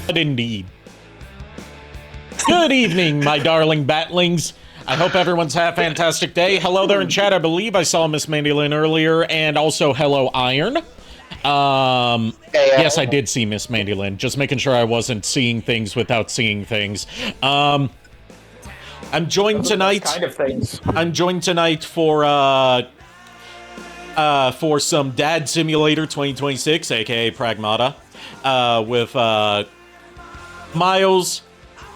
But indeed. Good evening, my darling batlings. I hope everyone's had a fantastic day. Hello there in chat. I believe I saw Miss Mandy Lynn earlier, and also hello, Iron. Yes, I did see Miss Mandy Lynn. Just making sure I wasn't seeing things without seeing things. I'm joined tonight. Kind of things. I'm joined tonight for some Dad Simulator 2026, aka Pragmata, with Miles,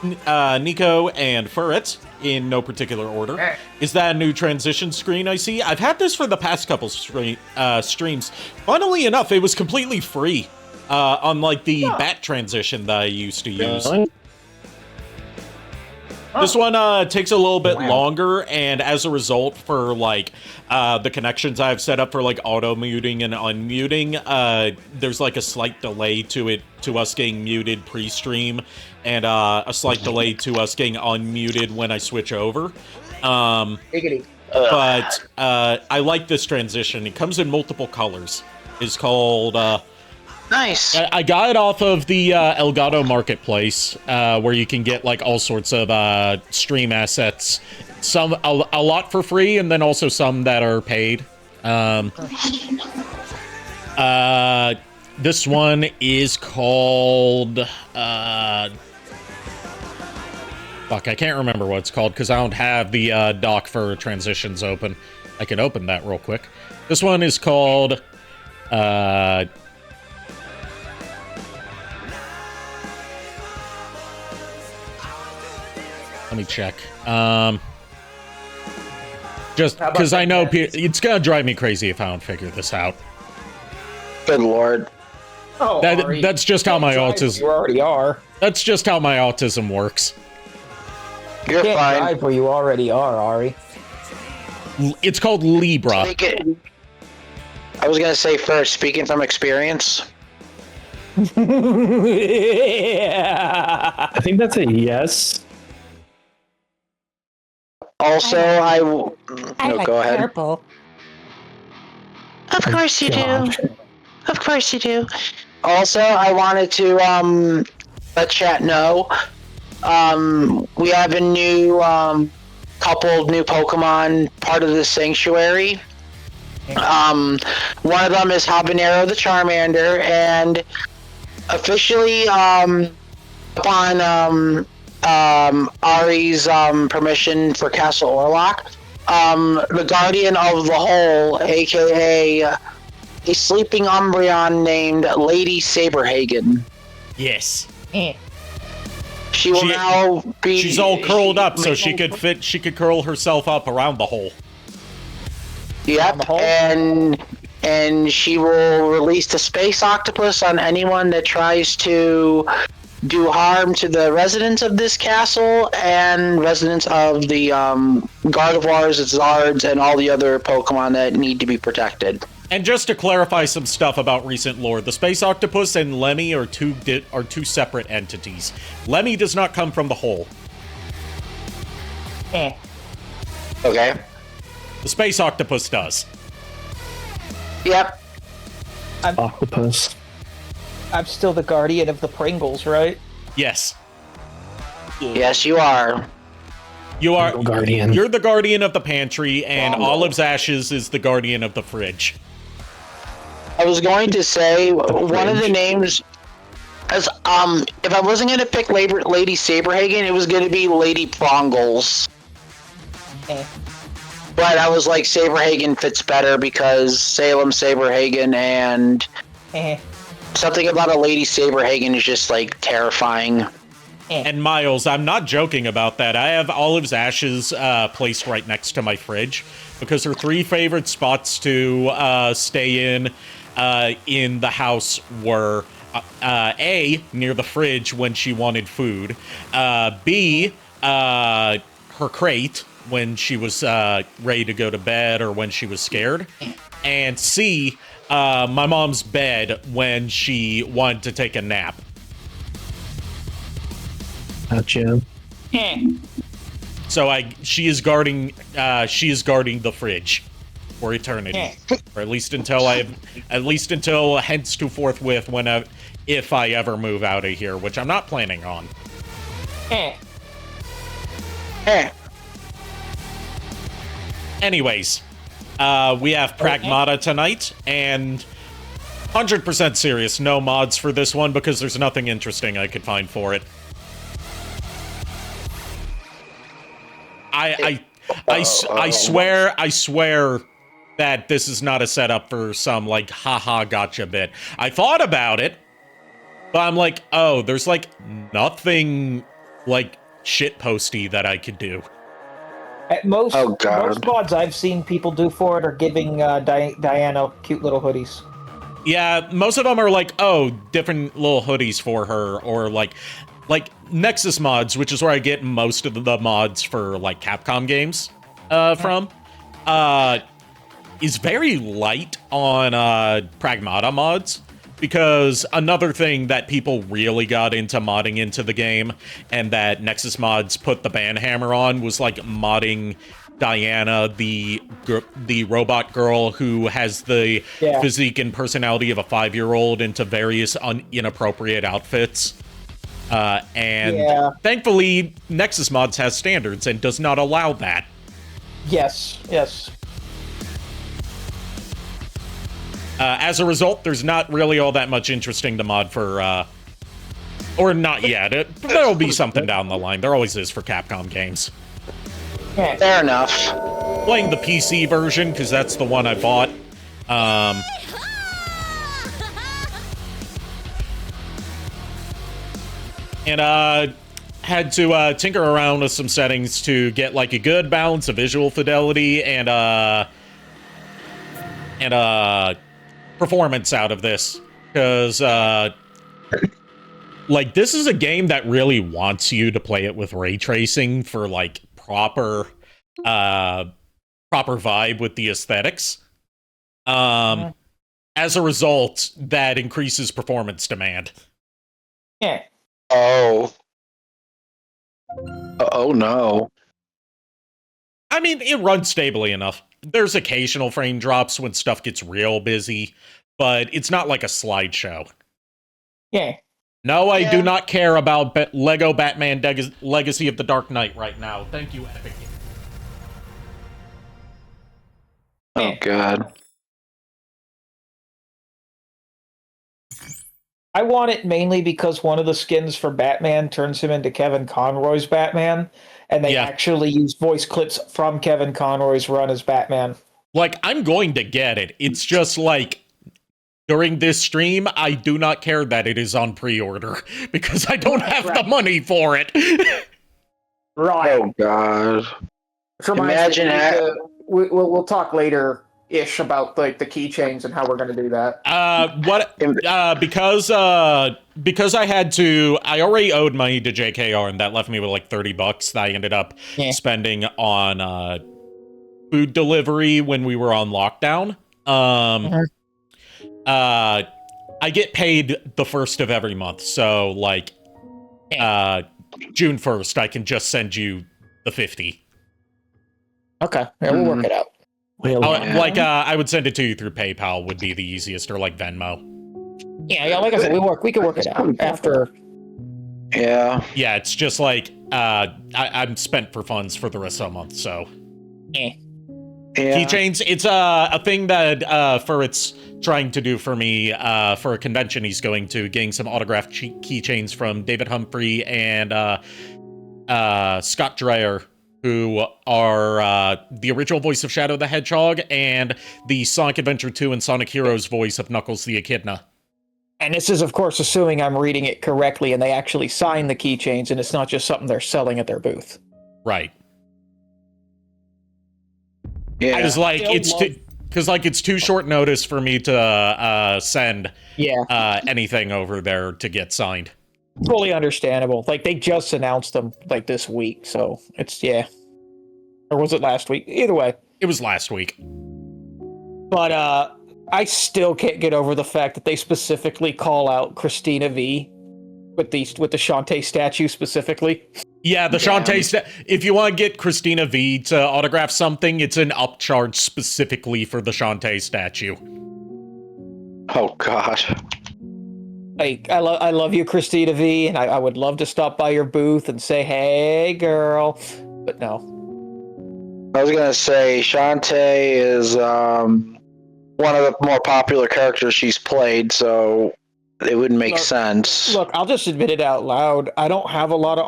Nico, and Furret, in no particular order. Is that a new transition screen I see? I've had this for the past couple streams. Funnily enough, it was completely free, unlike the bat transition that I used to use. This one takes a little bit longer, and as a result, for like the connections I've set up for like auto muting and unmuting, there's like a slight delay to us getting muted pre-stream, and a slight delay to us getting unmuted when I switch over. But I like this transition. It comes in multiple colors. It's called nice. I got it off of the Elgato Marketplace, where you can get like all sorts of stream assets. Some a lot for free, and then also some that are paid. This one is called fuck, I can't remember what it's called because I don't have the doc for transitions open. I can open that real quick. This one is called let me check. Just because I know it's gonna drive me crazy if I don't figure this out. Good lord. Oh, that's just how my autism. You already are. That's just how my autism works. You're can't fine. drive where you already are, Ari. It's called Libra. I was gonna say first, speaking from experience. Yeah. I think that's a yes. Also, I no, like go ahead. purple. Of course you gosh. do. Of course you do. Also, I wanted to let chat know we have a new couple new Pokemon part of the Sanctuary. One of them is Habanero the Charmander, and officially upon Ari's permission for Castle Orlock, the Guardian of the Hole, aka a sleeping Umbreon named Lady Saberhagen. Yes. She will now be. She's all curled up, so she could curl herself up around the hole. Yep, and she will release the space octopus on anyone that tries to do harm to the residents of this castle and residents of the Gardevoirs, Zards, and all the other Pokemon that need to be protected. And just to clarify some stuff about recent lore, the Space Octopus and Lemmy are two separate entities. Lemmy does not come from the hole. Okay. The Space Octopus does. Yep. Octopus. I'm still the guardian of the Pringles, right? Yes. Yes, you are. You are. Guardian. You're the guardian of the pantry, and Olive's Ashes is the guardian of the fridge. I was going to say one of the names, as if I wasn't going to pick Lady Saberhagen, it was going to be Lady Prongles. But I was like, Saberhagen fits better because Salem Saberhagen, and something about a Lady Saberhagen is just like terrifying. And Miles, I'm not joking about that. I have Olive's Ashes placed right next to my fridge because her three favorite spots to stay in the house were A, near the fridge when she wanted food, B, her crate when she was ready to go to bed or when she was scared, and C, my mom's bed when she wanted to take a nap. Gotcha. So she is guarding the fridge for eternity, or at least until hence to forthwith if I ever move out of here, which I'm not planning on. Anyways, we have Pragmata tonight, and 100% serious, no mods for this one because there's nothing interesting I could find for it. I swear that this is not a setup for some, like, haha gotcha bit. I thought about it, but I'm like, oh, there's, like, nothing, like, shitposty that I could do. At most mods I've seen people do for it are giving Diana cute little hoodies. Yeah, most of them are like, oh, different little hoodies for her, or like Nexus mods, which is where I get most of the mods for, like, Capcom games from, is very light on Pragmata mods, because another thing that people really got into modding into the game, and that Nexus mods put the banhammer on, was, like, modding Diana, the robot girl who has the physique and personality of a 5-year-old, into various inappropriate outfits. Thankfully, Nexus Mods has standards and does not allow that. Yes. As a result, there's not really all that much interesting to mod for, or not yet. There'll be something down the line. There always is for Capcom games. Fair enough. Playing the PC version, because that's the one I bought. And had to tinker around with some settings to get, like, a good balance of visual fidelity and performance out of this, because like, this is a game that really wants you to play it with ray tracing for, like, proper vibe with the aesthetics. As a result, that increases performance demand. Oh no. I mean, it runs stably enough. There's occasional frame drops when stuff gets real busy, but it's not like a slideshow. No, I do not care about Lego Batman Legacy of the Dark Knight right now. Thank you, Epic. Oh, God. I want it mainly because one of the skins for Batman turns him into Kevin Conroy's Batman, and they actually use voice clips from Kevin Conroy's run as Batman. Like, I'm going to get it. It's just like, during this stream, I do not care that it is on pre-order, because I don't have the money for it. Right. Oh, God. Imagine that. We'll talk later-ish about, like, the keychains and how we're going to do that. Because I already owed money to JKR, and that left me with, like, $30 that I ended up spending on food delivery when we were on lockdown. I get paid the first of every month, so, like, June 1st, I can just send you the 50. Okay, we'll work it out. I would send it to you through PayPal would be the easiest, or, like, Venmo. Yeah, like I said, we can work it out after. Yeah. Yeah, it's just like, I'm spent for funds for the rest of the month, so. Keychains, it's a thing that Furret's trying to do for me for a convention he's going to, getting some autographed keychains from David Humphrey and Scott Dreyer, who are the original voice of Shadow the Hedgehog and the Sonic Adventure 2 and Sonic Heroes voice of Knuckles the Echidna. And this is, of course, assuming I'm reading it correctly and they actually sign the keychains and it's not just something they're selling at their booth. Right. Yeah. It's too short notice for me to send anything over there to get signed. Fully understandable. Like, they just announced them, like, this week, so it's, Or was it last week? Either way. It was last week. But, I still can't get over the fact that they specifically call out Christina V with the Shantae statue specifically. Yeah, the Shantae. If you want to get Christina V to autograph something, it's an upcharge specifically for the Shantae statue. Oh God. Like, I love you, Christina V, and I would love to stop by your booth and say, hey, girl. But no. I was gonna say Shantae is one of the more popular characters she's played, so it would make sense. Look, I'll just admit it out loud. I don't have a lot of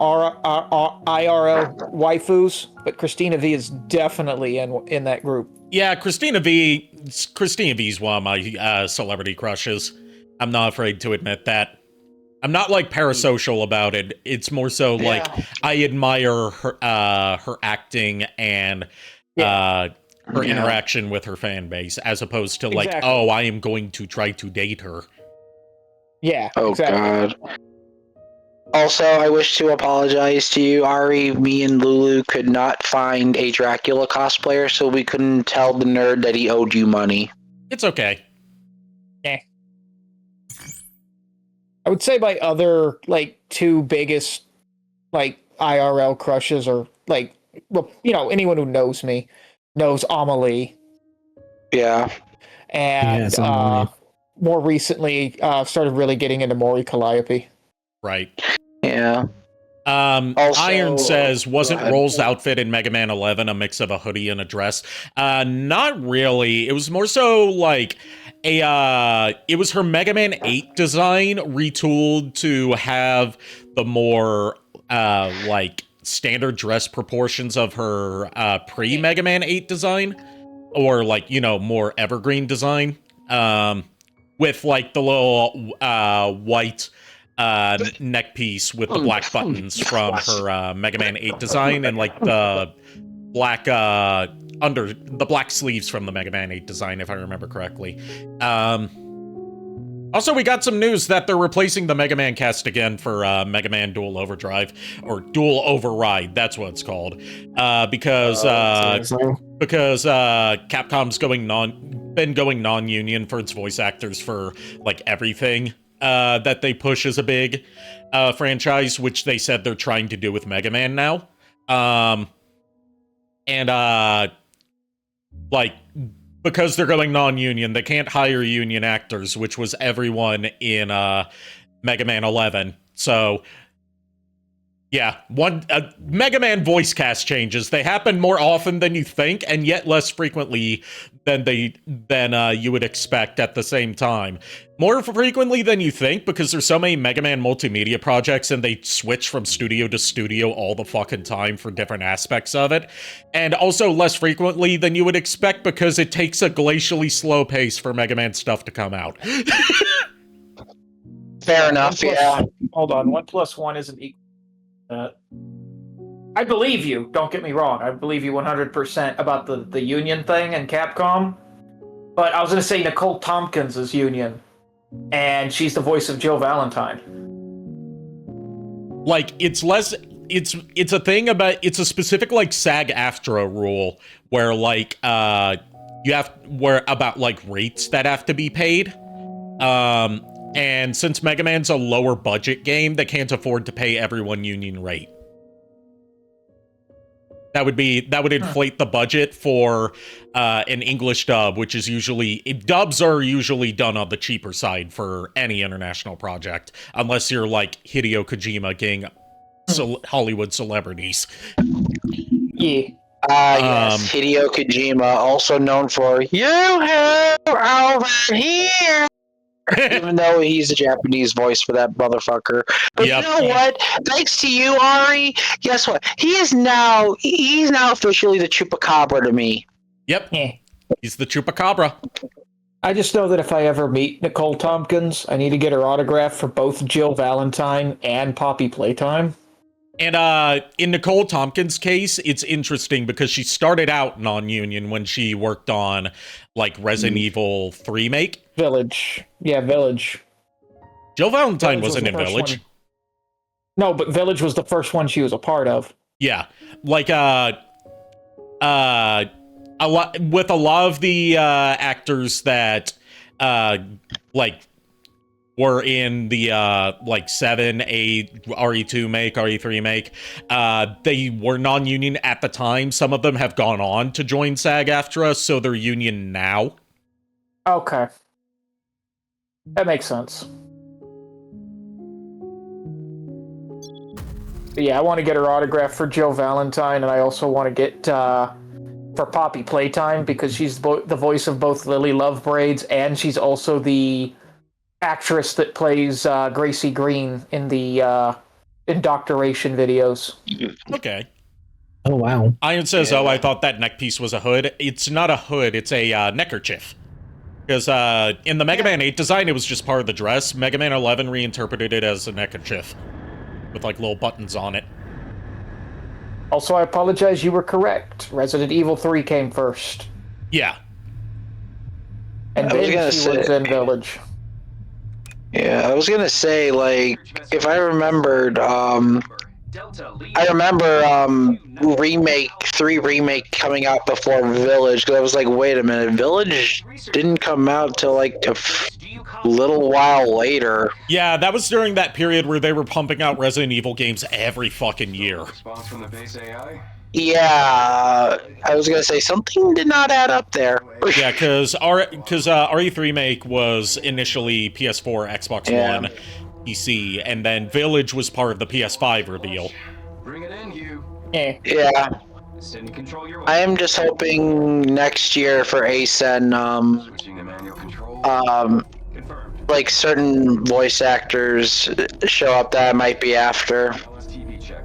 IRL waifus, but Christina V is definitely in that group. Yeah, Christina V's one of my celebrity crushes. I'm not afraid to admit that. I'm not like parasocial about it. It's more so like I admire her acting and her interaction with her fan base, as opposed to like, oh, I am going to try to date her. Yeah. Oh exactly. God. Also, I wish to apologize to you, Ari. Me and Lulu could not find a Dracula cosplayer, so we couldn't tell the nerd that he owed you money. It's okay. Yeah. I would say my other like two biggest like IRL crushes are like, well, you know, anyone who knows me knows Amelie. Yeah. And more recently started really getting into Mori Calliope. Right. Yeah. Also, Iron says, wasn't Roll's outfit in Mega Man 11 a mix of a hoodie and a dress? Not really. It was more so like it was her Mega Man 8 design retooled to have the more like standard dress proportions of her pre-Mega Man 8 design, or like, you know, more evergreen design, with like the little white neck piece with the black buttons from her Mega Man 8 design, and like the black under the black sleeves from the Mega Man 8 design, if I remember correctly. Also, we got some news that they're replacing the Mega Man cast again for Mega Man Dual Overdrive, or Dual Override, that's what it's called. Because Capcom's been going non-union for its voice actors for like everything that they push as a big franchise, which they said they're trying to do with Mega Man now. Like, because they're going non-union, they can't hire union actors, which was everyone in Mega Man 11. So, yeah, Mega Man voice cast changes. They happen more often than you think, and yet less frequently than you would expect at the same time. More frequently than you think, because there's so many Mega Man multimedia projects, and they switch from studio to studio all the fucking time for different aspects of it. And also less frequently than you would expect, because it takes a glacially slow pace for Mega Man stuff to come out. Fair enough, yeah. Hold on, 1 + 1 isn't equal. I believe you. Don't get me wrong. I believe you 100% about the union thing and Capcom. But I was going to say Nicole Tompkins is union, and she's the voice of Jill Valentine. Like, it's less. It's a thing about. It's a specific like SAG-AFTRA rule where like about like rates that have to be paid. And since Mega Man's a lower budget game, they can't afford to pay everyone union rate. That would inflate the budget for an English dub, which is dubs are usually done on the cheaper side for any international project, unless you're like Hideo Kojima getting Hollywood celebrities. Yeah. Yes, Hideo Kojima, also known for Yoo-hoo over here. Even though he's a Japanese voice for that motherfucker. But you know what? Thanks to you, Ari, guess what? He's now officially the Chupacabra to me. Yep. He's the Chupacabra. I just know that if I ever meet Nicole Tompkins, I need to get her autograph for both Jill Valentine and Poppy Playtime. And in Nicole Tompkins' case, it's interesting because she started out non-union when she worked on like Resident Evil 3 make. Village. Yeah, Village. Jill Valentine wasn't in Village. No, but Village was the first one she was a part of. Yeah. Like a lot of the actors that like were in the like 7, 8, RE2 make, RE3 make. They were non-union at the time. Some of them have gone on to join SAG-AFTRA, so they're union now. Okay. That makes sense. But yeah, I want to get her autograph for Jill Valentine, and I also want to get for Poppy Playtime, because she's the voice of both Lily Lovebraids, and she's also the actress that plays Gracie Green in the indoctoration videos. Okay. Oh, wow. Ian says, oh, I thought that neck piece was a hood. It's not a hood, it's a neckerchief. Because in the Mega Man 8 design, it was just part of the dress. Mega Man 11 reinterpreted it as a neckerchief. With, like, little buttons on it. Also, I apologize, you were correct. Resident Evil 3 came first. Yeah. And then she was in Village. Yeah, I was gonna say, like, if I remembered, Remake 3 remake coming out before Village, because I was like, wait a minute, Village didn't come out till like a little while later. Yeah, that was during that period where they were pumping out Resident Evil games every fucking year. Response from the base AI? Yeah, I was gonna say something did not add up there. Yeah, because RE3 make was initially PS4, Xbox One, PC, and then Village was part of the PS5 reveal. Bring it in, Hugh. Yeah. Sydney, control your I am just hoping next year for ASEN, switching the manual control. Confirmed. like certain voice actors show up that I might be after. LSTV check.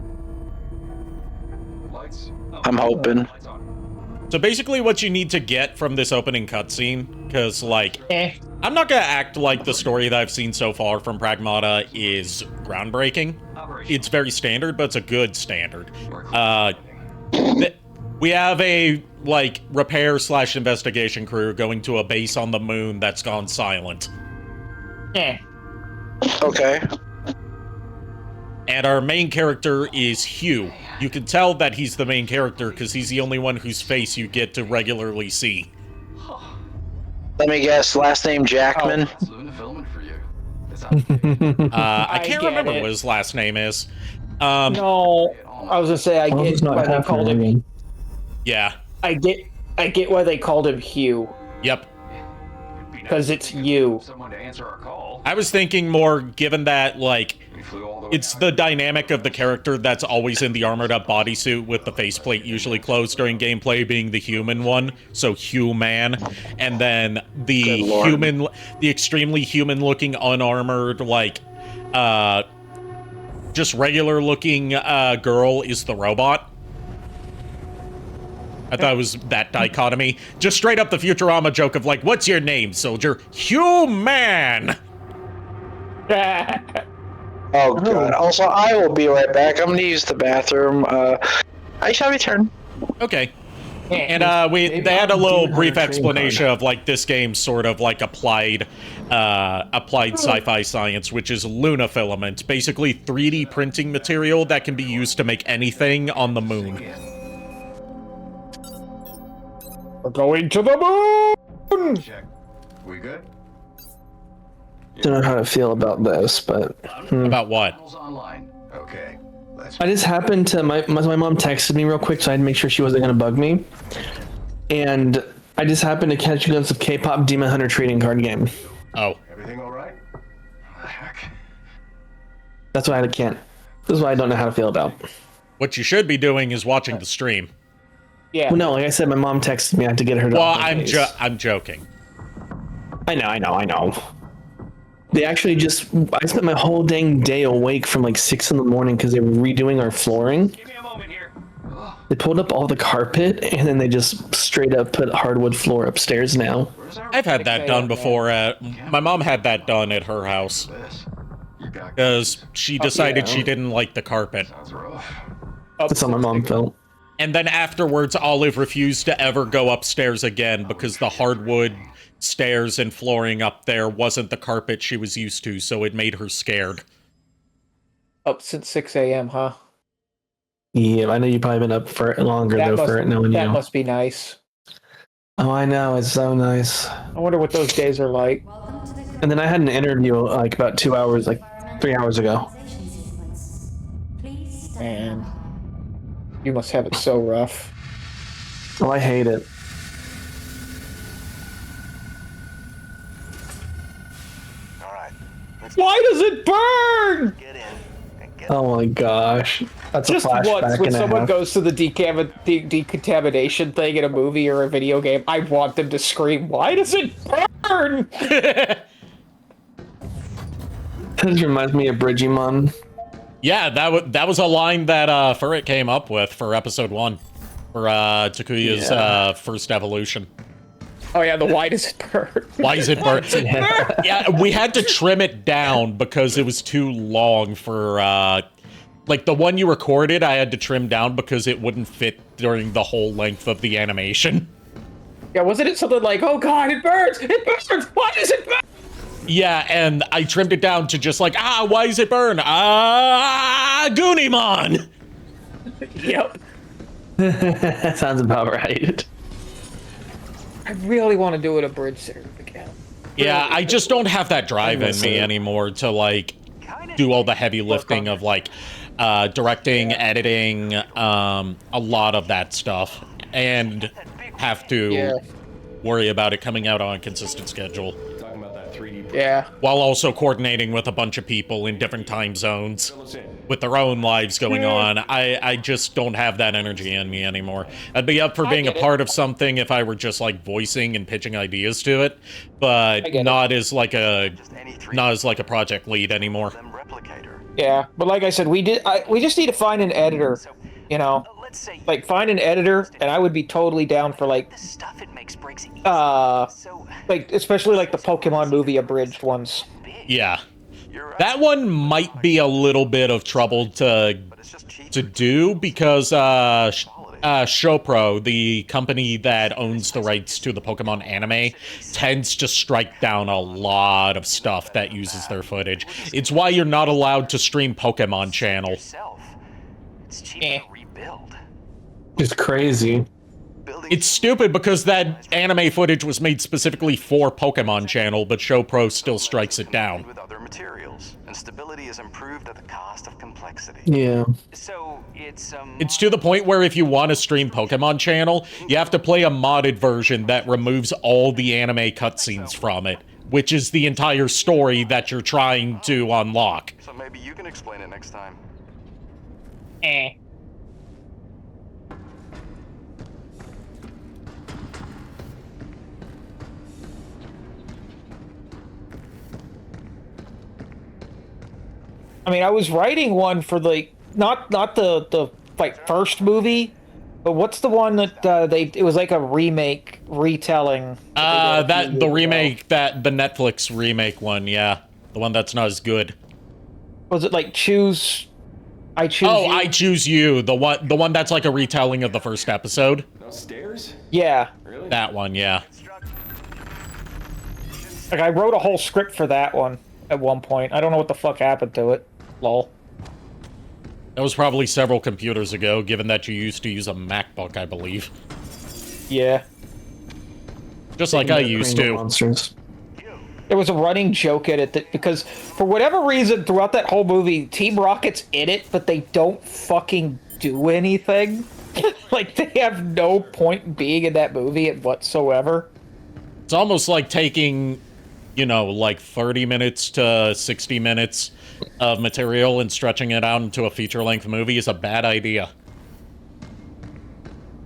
Lights. I'm hoping. Lights on. So basically what you need to get from this opening cutscene, because, like, I'm not gonna act like the story that I've seen so far from Pragmata is groundbreaking. It's very standard, but it's a good standard. We have a, like, repair/investigation crew going to a base on the moon that's gone silent. Okay. And our main character is Hugh. You can tell that he's the main character because he's the only one whose face you get to regularly see. Let me guess, last name Jackman? That's Luna filming for you. That's outdated. I can't get remember it. what his last name is. No, I was gonna say I Well, get it's not why they called him. happening. Yeah. I get why they called him Hugh, Yep. because it's you. Someone to answer our call. I was thinking more, given that, like, We flew all the way it's the dynamic of the character that's always in the armored-up bodysuit with the faceplate usually closed during gameplay being the human one, so Human, and then the the extremely human-looking, unarmored, like, just regular-looking girl is the robot. I thought it was that dichotomy. Just straight up the Futurama joke of, like, what's your name, soldier? Human! Oh god. Also, I will be right back. I'm gonna use the bathroom. I shall return. Okay. And they had a little brief explanation of, like, this game's sort of like applied sci-fi science, which is Luna filament, basically 3D printing material that can be used to make anything on the moon. We're going to the moon. check. We good? Don't know how to feel about this, but About what? Panels online. Okay. Let's I just happened to my mom texted me real quick, so I had to make sure she wasn't gonna bug me. And I just happened to catch a glimpse of K-pop Demon Hunter trading card game. Oh. everything all right? Heck. That's why I can't. This is why I don't know how to feel about. What you should be doing is watching the stream. Yeah. Well, no, like I said, my mom texted me. I had to get her to. Well, upload I'm joking. I know. They actually I spent my whole dang day awake from like 6 in the morning because they were redoing our flooring. Give me a moment here. They pulled up all the carpet and then they just straight up put hardwood floor upstairs now. Where's our I've had that done before. My mom had that done at her house this? You got because she decided she didn't like the carpet. sounds rough. That's how my mom felt. And then afterwards, Olive refused to ever go upstairs again because the hardwood stairs and flooring up there wasn't the carpet she was used to, so it made her scared. Up since 6 a.m., huh? Yeah, I know you've probably been up for longer though for it knowing that you. must be nice. Oh, I know, it's so nice. I wonder what those days are like. Welcome to the And then I had an interview like about 2 hours, like 3 hours ago. Man, you must have it so rough. Oh, I hate it. All right. Why does it burn? Get in and get Oh my gosh. That's Just a flashback once, when and a someone half. goes to the decontamination thing in a movie or a video game, I want them to scream, "Why does it burn?" This reminds me of Bridgimon. Yeah, that was a line that Furret came up with for episode 1 for Takuya's first evolution. Oh yeah, the "Why does it burn?" Why is it burn? Yeah, we had to trim it down because it was too long for like the one you recorded. I had to trim down because it wouldn't fit during the whole length of the animation. Yeah, wasn't it something like, "Oh god, it burns! It burns! Why does it burn?" Yeah, and I trimmed it down to just like, why does it burn? Goonimon! Yep. That sounds about right. I really want to do it a bridge series again. Yeah, I just don't have that drive in me anymore to, like, do all the heavy lifting of, like, directing, editing, a lot of that stuff, and have to worry about it coming out on a consistent schedule. Yeah. While also coordinating with a bunch of people in different time zones with their own lives going on. I just don't have that energy in me anymore. I'd be up for being a part of something if I were just like voicing and pitching ideas to it, but not as like a project lead anymore. Yeah, but like I said, we just need to find an editor, you know, like find an editor, and I would be totally down for like, like especially like the Pokemon movie abridged ones. Yeah, that one might be a little bit of trouble to do because Shopro, the company that owns the rights to the Pokemon anime, tends to strike down a lot of stuff that uses their footage. It's why you're not allowed to stream Pokemon Channel. It's crazy. It's stupid because that anime footage was made specifically for Pokemon Channel, but Shopro still strikes it down. With other materials, and stability is improved at the cost of complexity. Yeah. So it's to the point where if you want to stream Pokemon Channel, you have to play a modded version that removes all the anime cutscenes from it, which is the entire story that you're trying to unlock. So maybe you can explain it next time. I mean, I was writing one for like not the like first movie, but what's the one that it was like a remake retelling. The remake the Netflix remake one, yeah, the one that's not as good. Was it like I Choose You? I Choose You, the one that's like a retelling of the first episode. No stairs? Yeah. Really? That one, yeah. Like I wrote a whole script for that one at one point. I don't know what the fuck happened to it. Lol. That was probably several computers ago, given that you used to use a MacBook, I believe. Yeah. Just like I used to. Monsters. There was a running joke at it that because for whatever reason throughout that whole movie, Team Rocket's in it, but they don't fucking do anything. Like they have no point being in that movie whatsoever. It's almost like taking, you know, like 30 minutes to 60 minutes of material and stretching it out into a feature-length movie is a bad idea.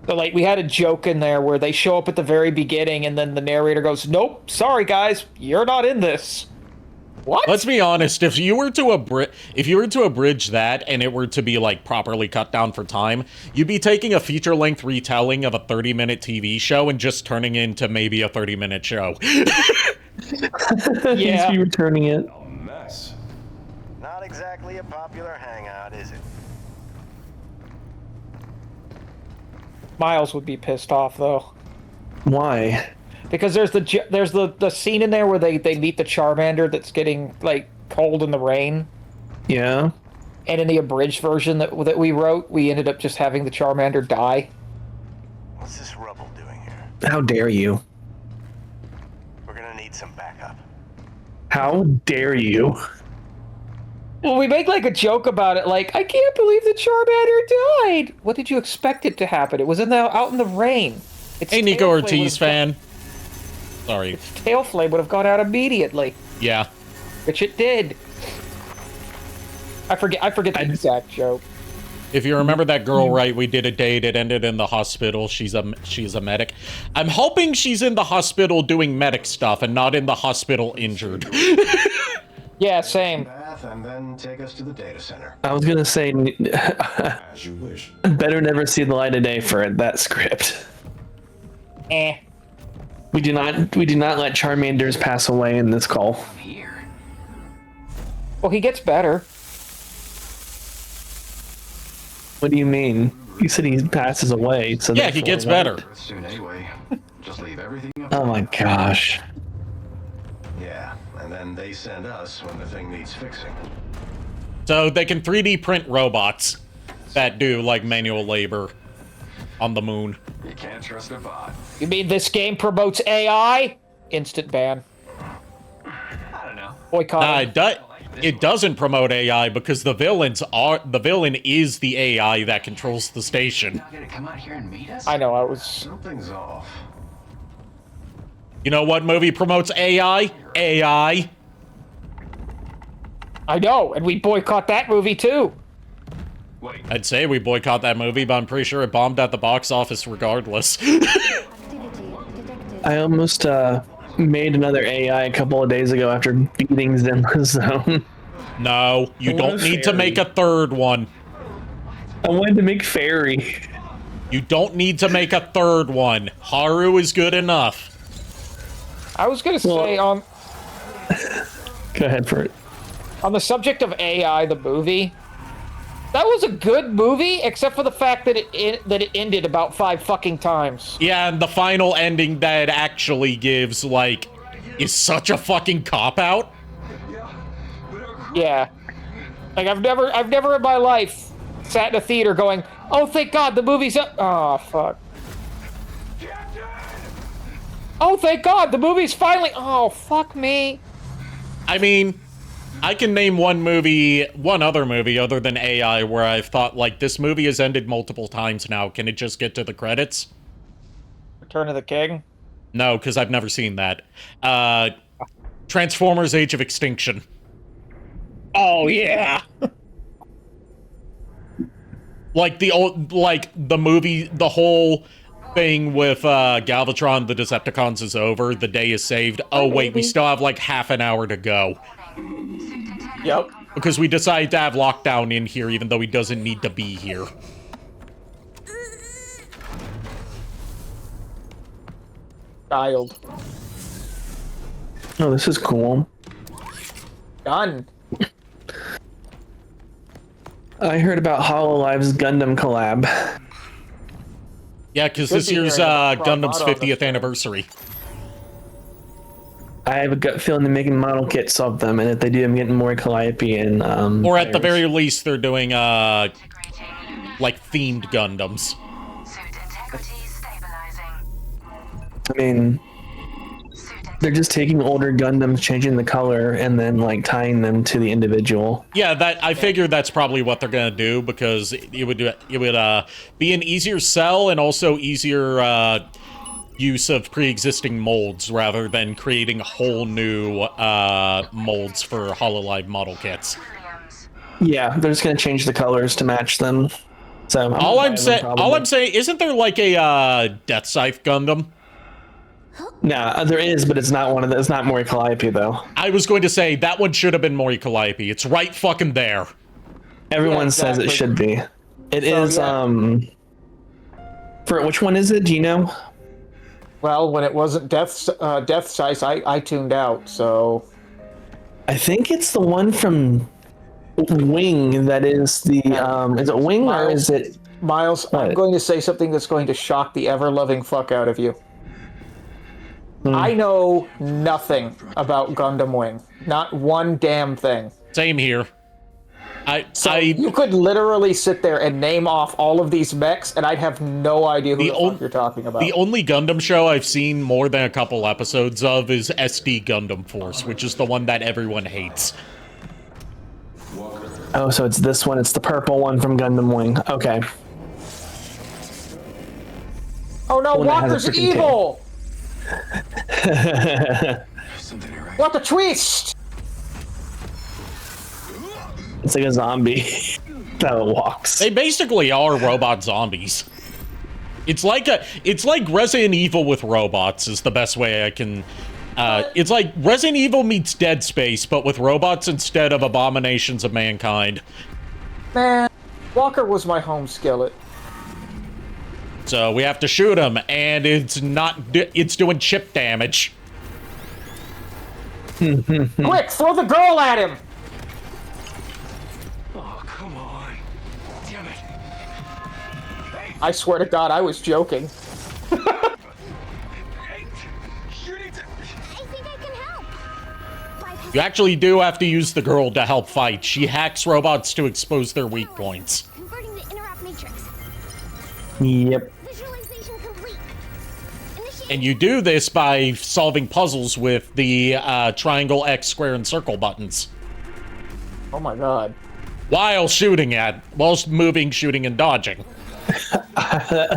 So, like, we had a joke in there where they show up at the very beginning and then the narrator goes, "Nope, sorry guys, you're not in this." What? Let's be honest, if you were to abridge that and it were to be, like, properly cut down for time, you'd be taking a feature-length retelling of a 30-minute TV show and just turning it into maybe a 30-minute show. Yeah. He's returning it. A mess. Not exactly a popular hangout, is it? Miles would be pissed off though. Why? Because there's the scene in there where they meet the Charmander that's getting like cold in the rain. Yeah. And in the abridged version that we wrote, we ended up just having the Charmander die. What's this rubble doing here? How dare you? We're gonna need some backup. How dare you? Well, we make like a joke about it, like, I can't believe the Charmander died. What did you expect it to happen? It was out in the rain. Its Hey, Nico tail flame Ortiz fan. Sorry. Its tail flame would have gone out immediately, Yeah. which it did. I forget the exact joke. If you remember that girl right, we did a date. It ended in the hospital. She's a medic. I'm hoping she's in the hospital doing medic stuff and not in the hospital injured. Yeah, same. Bath and then take us to the data center. I was gonna say, As you wish. better never see the light of day for that script. Eh. We do not let Charmanders pass away in this call. Here. Well, he gets better. What do you mean? You said he passes away, so Yeah, he gets better. Soon anyway. Just leave everything up. Oh my gosh. Yeah, and then they send us when the thing needs fixing. So they can 3D print robots that do like manual labor on the moon. You can't trust a bot. You mean this game promotes AI? Instant ban. I don't know. Boycott. It doesn't promote AI because the villain is the AI that controls the station. Not gonna come out here and meet us? I know, I was... Something's off. You know what movie promotes AI? AI. I know, and we boycott that movie too. Wait. I'd say we boycott that movie, but I'm pretty sure it bombed at the box office regardless. I almost made another AI a couple of days ago after beating Zenma Zone. No, you I don't want need to Fairy. make a third one. I wanted to make Fairy. You don't need to make a third one. Haru is good enough. I was gonna say, Go ahead for it. on the subject of AI, the movie, that was a good movie, except for the fact that it ended about 5 fucking times. Yeah, and the final ending that it actually gives, like, is such a fucking cop-out. Yeah. Like, I've never in my life sat in a theater going, oh, thank God, the movie's up. Oh, fuck. Oh, thank God, the movie's finally. Oh, fuck me. I mean, I can name one other movie other than AI where I've thought, like, this movie has ended multiple times now. Can it just get to the credits? Return of the King. No, because I've never seen that. Transformers: Age of Extinction. Oh, yeah. Like the movie, the whole thing with Galvatron, the Decepticons is over. The day is saved. Oh wait, we still have like half an hour to go. Yep. Because we decided to have lockdown in here, even though he doesn't need to be here. Child. Oh, this is cool. Done. I heard about HoloLive's Gundam collab. Yeah, because Should this be year's hearing about Gundam's Pragmata on the 50th show. anniversary. I have a gut feeling they're making model kits of them, and if they do, I'm getting more Calliope and Or at the players. very least, they're doing like themed Gundams. I mean, they're just taking older Gundams, changing the color, and then like tying them to the individual. Yeah, that I figured that's probably what they're gonna do because it would be an easier sell and also easier use of pre-existing molds rather than creating whole new molds for HoloLive model kits. Yeah, they're just gonna change the colors to match them. So All I'm saying, isn't there like a Death Scythe Gundam? Nah, there is, but it's not one of the. It's not Mori Calliope though. I was going to say that one should have been Mori Calliope. It's right fucking there. Everyone Yeah, says it exactly. should be. It So, is. yeah. For which one is it? Do you know? Well, when it wasn't Death Size, I tuned out, so... I think it's the one from Wing. That is the. Is it Wing or is it? Miles, I'm What? going to say something that's going to shock the ever-loving fuck out of you. I know nothing about Gundam Wing. Not one damn thing. Same here. You could literally sit there and name off all of these mechs, and I'd have no idea who the fuck you're talking about. The only Gundam show I've seen more than a couple episodes of is SD Gundam Force, which is the one that everyone hates. Oh, so it's this one. It's the purple one from Gundam Wing. Okay. Oh no, One that has a Walker's freaking evil! Something here, right? What a twist! It's like a zombie that walks. They basically are robot zombies. It's like Resident Evil with robots is the best way I can. It's like Resident Evil meets Dead Space, but with robots instead of abominations of mankind. Man, Walker was my home skillet. So we have to shoot him, and it's doing chip damage. Quick, throw the girl at him! Oh, come on. Damn it. I swear to God, I was joking. Hey, you need to... I think I can help. You actually do have to use the girl to help fight. She hacks robots to expose their weak points. Converting the interrupt matrix. Yep. Visualization complete. Initiate. And you do this by solving puzzles with the triangle, X, square, and circle buttons. Oh my God. While moving, shooting, and dodging.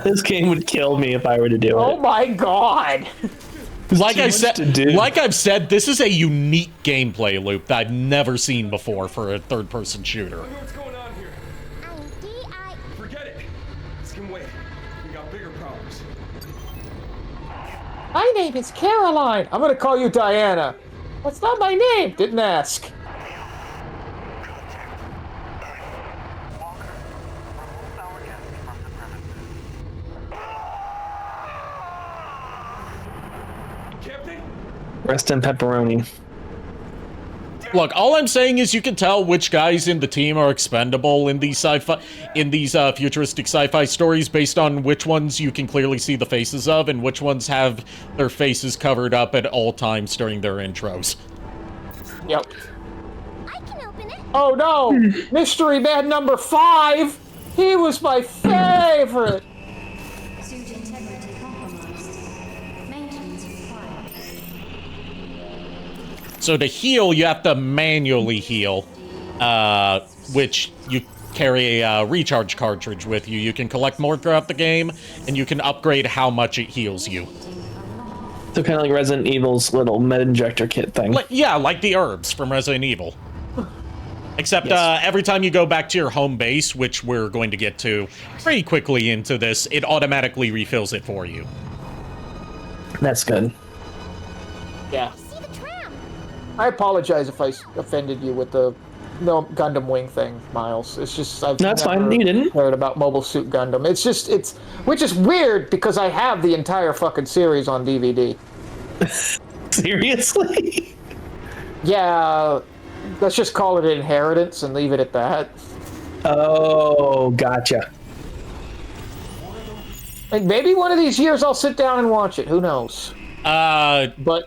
This game would kill me if I were to do Oh it. my God! Like too I much said, to do. like I've said, this is a unique gameplay loop that I've never seen before for a third-person shooter. What's going on here? I'm DI. Forget it. This can wait. We got bigger problems. My name is Caroline. I'm gonna call you Diana. That's not my name. Didn't ask. Captain? Rest in pepperoni. Look, all I'm saying is you can tell which guys in the team are expendable in these futuristic sci-fi stories based on which ones you can clearly see the faces of and which ones have their faces covered up at all times during their intros. Yep. I can open it. Oh no! Mystery Man number 5! He was my favorite! Suit integrity compromised. Maintenance required. So to heal, you have to manually heal, which you carry a recharge cartridge with you. You can collect more throughout the game, and you can upgrade how much it heals you. So kind of like Resident Evil's little med injector kit thing. Yeah, like the herbs from Resident Evil. Except every time you go back to your home base, which we're going to get to pretty quickly into this, it automatically refills it for you. That's good. Yeah. See the tram. I apologize if I offended you with the Gundam Wing thing, Miles. It's just I've No, it's fine. never You didn't. heard about Mobile Suit Gundam. It's which is weird because I have the entire fucking series on DVD. Seriously? Yeah, let's just call it an inheritance and leave it at that. Oh, gotcha. Like maybe one of these years I'll sit down and watch it. Who knows? But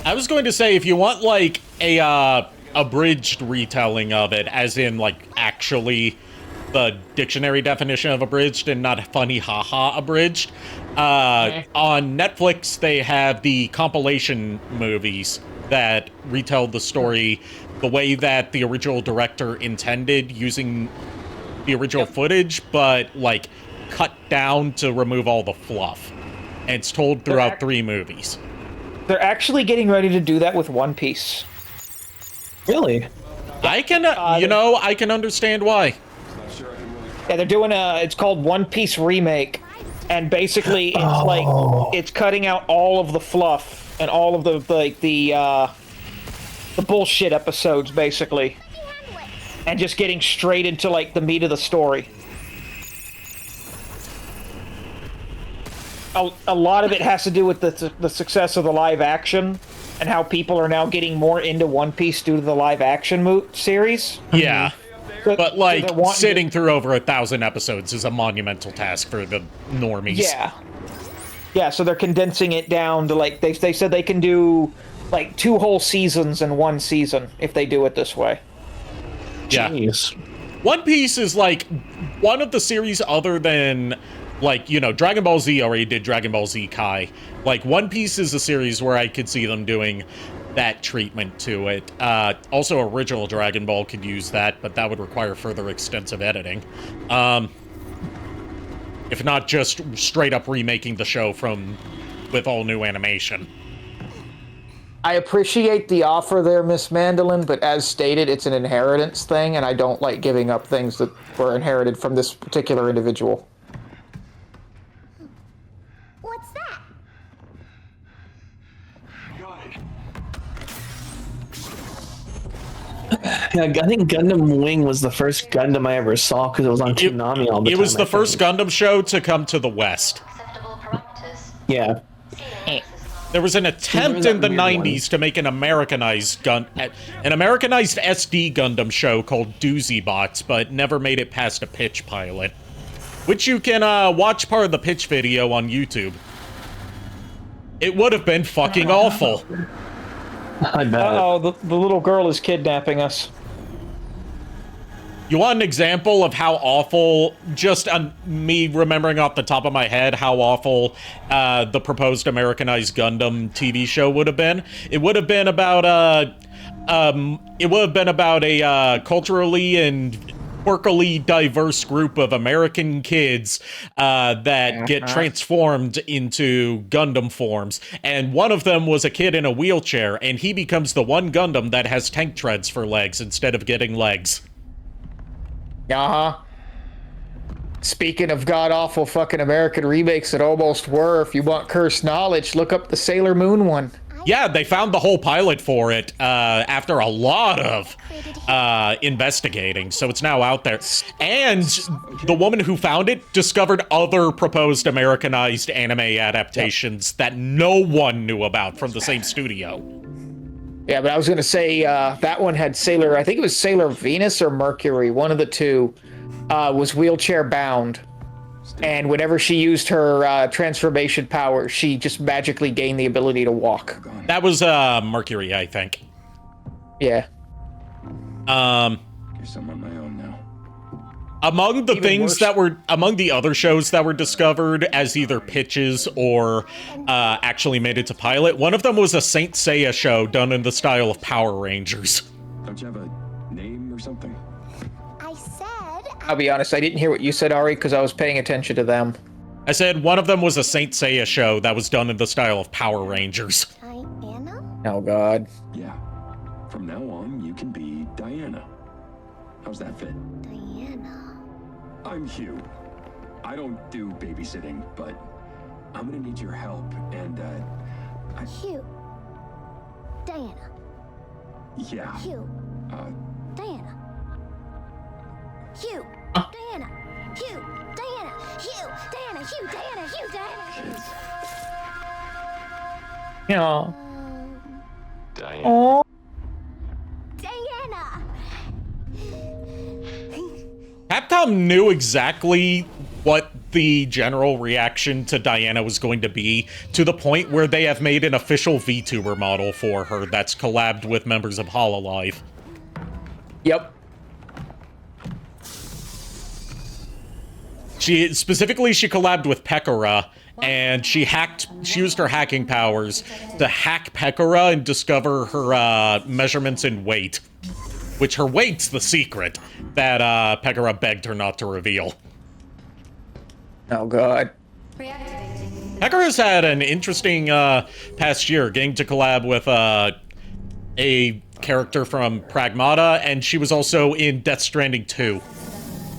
I was going to say, if you want, like, a abridged retelling of it, as in, like, actually the dictionary definition of abridged and not funny haha abridged, on Netflix they have the compilation movies that retell the story the way that the original director intended, using the original footage, but, like, cut down to remove all the fluff. And it's told throughout 3 movies. they're actually getting ready to do that with One Piece. Really? I can, I can understand why. Yeah, they're doing it's called One Piece Remake, and basically it's like it's cutting out all of the fluff and all of the bullshit episodes basically, and just getting straight into like the meat of the story. A lot of it has to do with the success of the live action and how people are now getting more into One Piece due to the live action series. Yeah. But, like, they're wanting sitting through over 1,000 episodes is a monumental task for the normies. Yeah. Yeah, so they're condensing it down to, like, they said they can do, like, 2 whole seasons in 1 season if they do it this way. Yeah. Jeez. One Piece is like one of the series other than, like, you know, Dragon Ball Z already did Dragon Ball Z Kai. Like, One Piece is a series where I could see them doing that treatment to it. Also, original Dragon Ball could use that, but that would require further extensive editing. If not just straight up remaking the show with all new animation. I appreciate the offer there, Miss Mandolin, but as stated, it's an inheritance thing, and I don't like giving up things that were inherited from this particular individual. What's that? Got it. Yeah, I think Gundam Wing was the first Gundam I ever saw because it was on Toonami all the time. It was the I first think. Gundam show to come to the West. Acceptable parameters. Yeah. There was an attempt in the 90s to make an Americanized SD Gundam show called Doozy Bots, but never made it past a pitch pilot. Which you can watch part of the pitch video on YouTube. It would have been fucking awful. I bet. Uh-oh, the little girl is kidnapping us. You want an example of how awful, just me remembering off the top of my head how awful the proposed Americanized Gundam TV show would have been? It would have been about a culturally and quirkily diverse group of American kids that get transformed into Gundam forms. And one of them was a kid in a wheelchair, and he becomes the one Gundam that has tank treads for legs instead of getting legs. Uh-huh. Speaking of god-awful fucking American remakes that almost were, if you want cursed knowledge, look up the Sailor Moon one. Yeah, they found the whole pilot for it after a lot of investigating, so it's now out there. And the woman who found it discovered other proposed Americanized anime adaptations that no one knew about from the same studio. Yeah, but I was going to say that one had Sailor, I think it was Sailor Venus or Mercury, one of the two, was wheelchair bound. And whenever she used her transformation power, she just magically gained the ability to walk. That was Mercury, I think. Yeah. Guess I'm on my own now. Among the Even things worse. that were, among the other shows that were discovered as either pitches or actually made it to pilot, one of them was a Saint Seiya show done in the style of Power Rangers. Don't you have a name or something? I said I'll be honest, I didn't hear what you said, Ari, because I was paying attention to them. I said one of them was a Saint Seiya show that was done in the style of Power Rangers. Diana? Oh, God. Yeah. From now on, you can be Diana. How's that fit? Diana. I'm Hugh. I don't do babysitting, but I'm gonna need your help, and, Hugh. Diana. yeah. Hugh. Uh, Diana. Hugh. Diana. Hugh. Diana. Hugh. Diana. Hugh. Diana. Hugh. Diana. Yeah. Diana. Oh. Diana. Capcom knew exactly what the general reaction to Diana was going to be, to the point where they have made an official VTuber model for her that's collabed with members of Hololive. Yep. She collabed with Pekora, and she used her hacking powers to hack Pekora and discover her measurements in weight. Which her weight's the secret that Pekora begged her not to reveal. Oh, God. Reactivating. Pekora's had an interesting past year, getting to collab with a character from Pragmata, and she was also in Death Stranding 2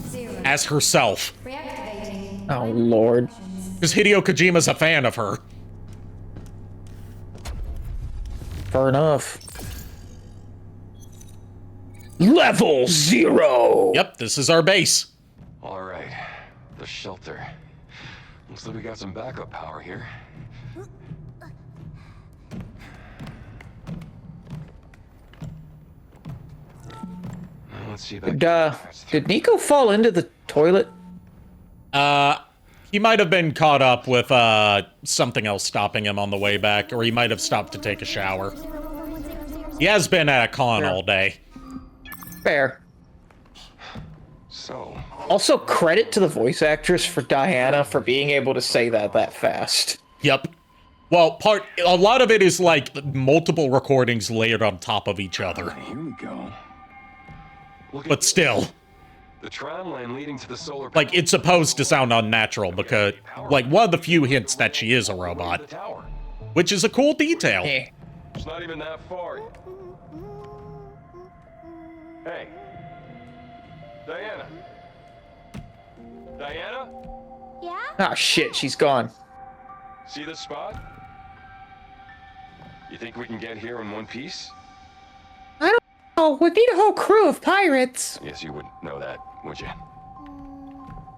0. as herself. Reactivating. Oh, Lord. Because Hideo Kojima's a fan of her. Fair enough. Level 0! Yep, this is our base. All right, the shelter. Looks like we got some backup power here. Let's see if Did Nico fall into the toilet? He might have been caught up with something else stopping him on the way back, or he might have stopped to take a shower. He has been at a con all day. Fair. So, Also, credit to the voice actress for Diana for being able to say that fast. Yep. Well, a lot of it is like multiple recordings layered on top of each other. Here we go. But still, the tram line leading to the solar like, it's supposed to sound unnatural because, like, one of the few hints that she is a robot, which is a cool detail. It's not even that far. Hey. Diana. Diana? Yeah? Ah, shit, she's gone. See this spot? You think we can get here in one piece? Oh, we'd need a whole crew of pirates. Yes, you would know that, would you?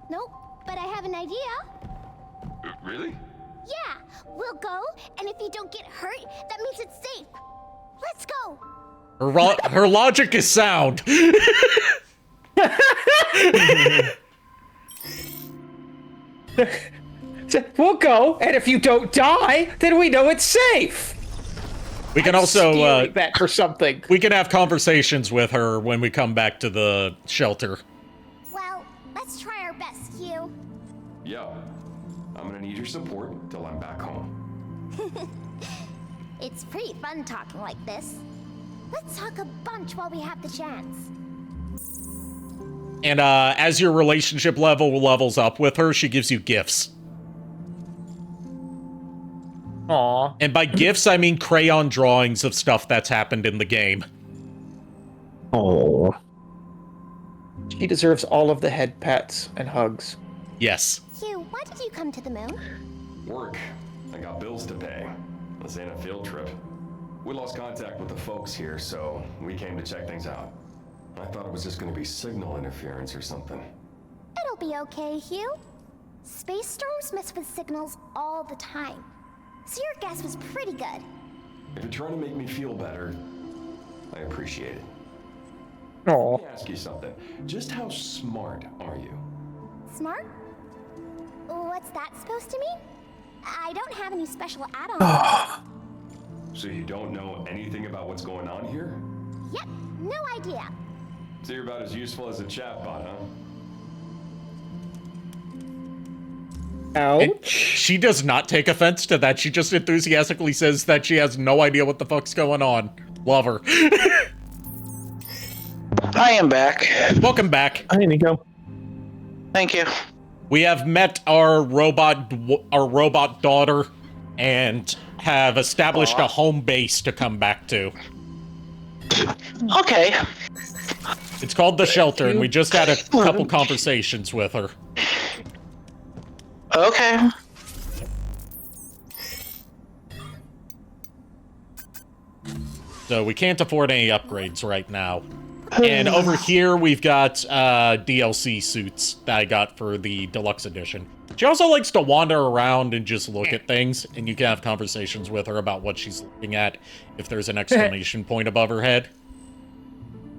Nope, but I have an idea. Really? Yeah, we'll go, and if you don't get hurt, that means it's safe. Let's go. Her logic is sound. We'll go, and if you don't die, then we know it's safe. We can also that for something. We can have conversations with her when we come back to the shelter. Well, let's try our best, Hugh. Yeah. I'm gonna need your support till I'm back home. It's pretty fun talking like this. Let's talk a bunch while we have the chance. And as your relationship levels up with her, she gives you gifts. Aww. And by gifts, I mean crayon drawings of stuff that's happened in the game. Oh. She deserves all of the head pats and hugs. Yes. Hugh, why did you come to the moon? Work. I got bills to pay. This ain't a field trip. We lost contact with the folks here, so we came to check things out. I thought it was just gonna be signal interference or something. It'll be okay, Hugh. Space storms mess with signals all the time. So your guess was pretty good. If you're trying to make me feel better, I appreciate it. Aw. Let me ask you something. Just how smart are you? Smart? What's that supposed to mean? I don't have any special add-ons. So you don't know anything about what's going on here? Yep, no idea. So you're about as useful as a chatbot, huh? Ouch. And she does not take offense to that. She just enthusiastically says that she has no idea what the fuck's going on. Love her. I am back. Welcome back. Hi, Nico. Thank you. We have met our robot daughter and have established a home base to come back to. Okay. It's called the shelter, and we just had a couple conversations with her. Okay. So we can't afford any upgrades right now. And over here, we've got DLC suits that I got for the deluxe edition. She also likes to wander around and just look at things, and you can have conversations with her about what she's looking at if there's an exclamation point above her head.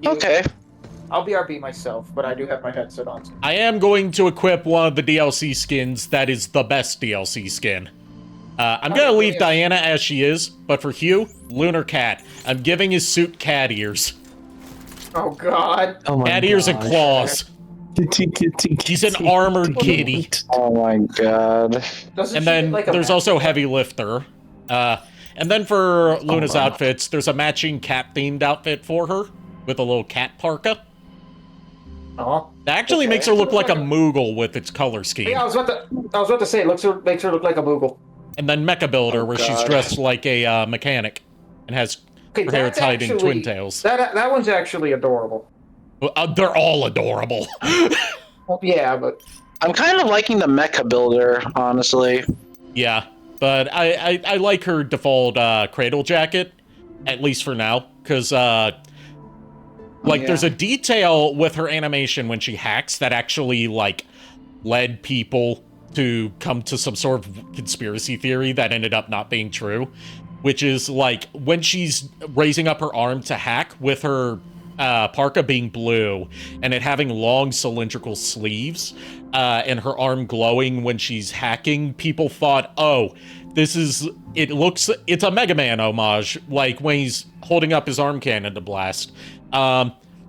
Okay. I'll BRB myself, but I do have my headset on. I am going to equip one of the DLC skins that is the best DLC skin. I'm gonna leave Diana as she is, but for Hugh, Lunar Cat. I'm giving his suit cat ears. Oh god. Oh my Cat ears and gosh. claws. He's an armored kitty. Oh my god. Doesn't And she then get, like, a there's match- also Heavy Lifter. And then for Luna's outfits, there's a matching cat-themed outfit for her with a little cat parka. Oh. That actually makes her look like a Moogle with its color scheme. Yeah, I was about to say it makes her look like a Moogle. And then Mecha Builder, where she's dressed like a mechanic and has her hair that's tied in actually- twin tails. That one's actually adorable. They're all adorable. Well, yeah, but I'm kind of liking the mecha builder, honestly. Yeah, but I like her default cradle jacket, at least for now, because there's a detail with her animation when she hacks that actually led people to come to some sort of conspiracy theory that ended up not being true, which is when she's raising up her arm to hack with her parka being blue and it having long cylindrical sleeves and her arm glowing when she's hacking, people thought, oh, it's a Mega Man homage, like when he's holding up his arm cannon to blast.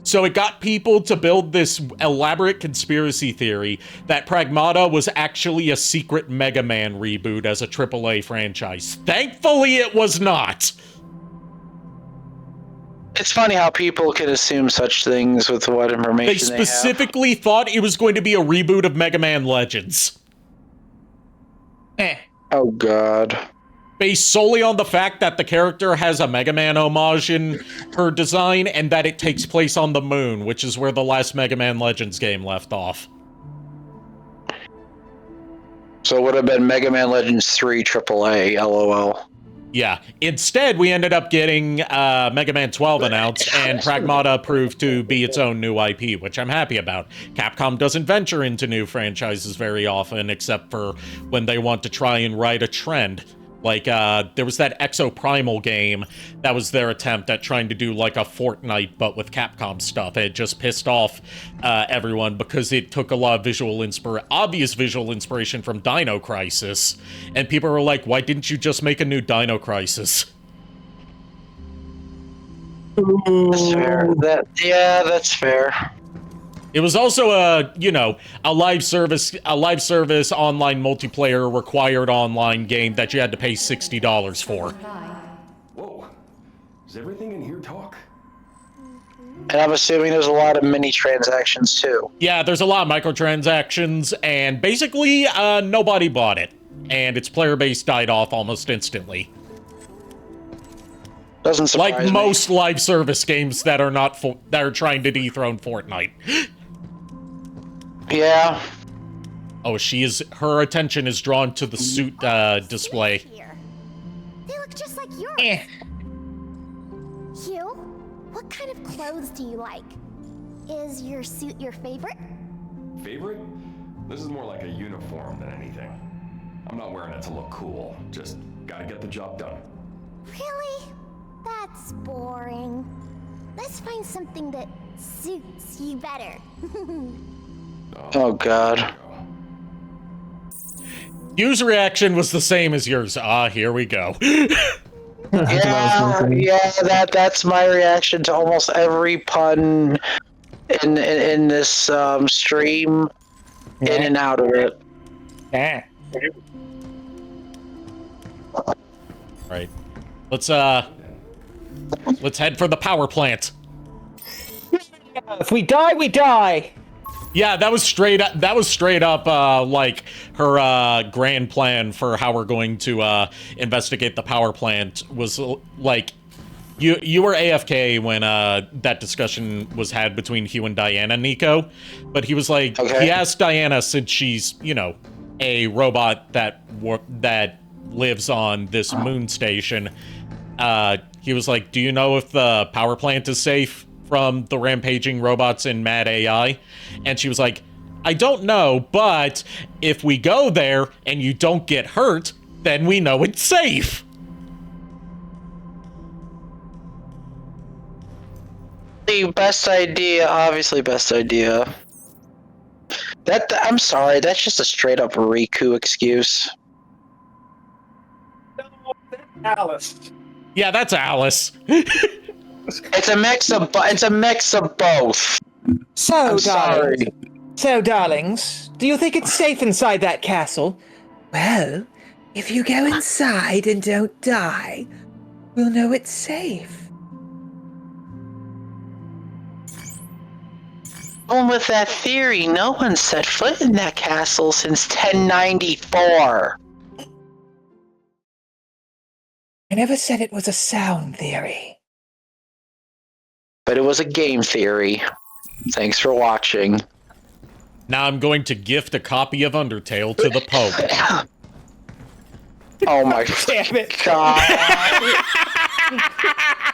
So it got people to build this elaborate conspiracy theory that Pragmata was actually a secret Mega Man reboot as a AAA franchise. Thankfully, it was not. It's funny how people can assume such things with what information They specifically thought it was going to be a reboot of Mega Man Legends. Oh, God. Based solely on the fact that the character has a Mega Man homage in her design and that it takes place on the moon, which is where the last Mega Man Legends game left off. So it would have been Mega Man Legends 3 AAA, LOL. Yeah. Instead, we ended up getting Mega Man 12 announced, and Pragmata proved to be its own new IP, which I'm happy about. Capcom doesn't venture into new franchises very often, except for when they want to try and ride a trend. Like, there was that Exoprimal game that was their attempt at trying to do, like, a Fortnite, but with Capcom stuff. It just pissed off everyone because it took a lot of obvious visual inspiration from Dino Crisis. And people were like, why didn't you just make a new Dino Crisis? That's fair. That's fair. It was also a live service online multiplayer required online game that you had to pay $60 for. Whoa. Does everything in here talk? And I'm assuming there's a lot of mini transactions too. Yeah, there's a lot of microtransactions, and basically nobody bought it, and its player base died off almost instantly. Doesn't surprise me. Like most live service games that are that are trying to dethrone Fortnite. Yeah. Oh, her attention is drawn to the suit display. They look just like yours. Hugh, what kind of clothes do you like? Is your suit your favorite? Favorite? This is more like a uniform than anything. I'm not wearing it to look cool. Just gotta get the job done. Really? That's boring. Let's find something that suits you better. Oh, God. Hugh's reaction was the same as yours. Here we go. That's my reaction to almost every pun in this stream, in and out of it. Right. Let's head for the power plant. If we die, we die. Yeah, that was straight up like her grand plan for how we're going to investigate the power plant was like you were AFK when that discussion was had between Hugh and Diana, Nico, but he was like he asked Diana, since she's, a robot that lives on this moon station, he was like, do you know if the power plant is safe from the rampaging robots and mad AI? And she was like, I don't know, but if we go there and you don't get hurt, then we know it's safe. The best idea, obviously best idea. I'm sorry, that's just a straight up Riku excuse. No, that's Alice. Yeah, that's Alice. It's a mix of both. So, darlings, do you think it's safe inside that castle? Well, if you go inside and don't die, we'll know it's safe. Well, with that theory, no one set foot in that castle since 1094. I never said it was a sound theory. But it was a game theory. Thanks for watching. Now I'm going to gift a copy of Undertale to the Pope. Oh my Damn it. God.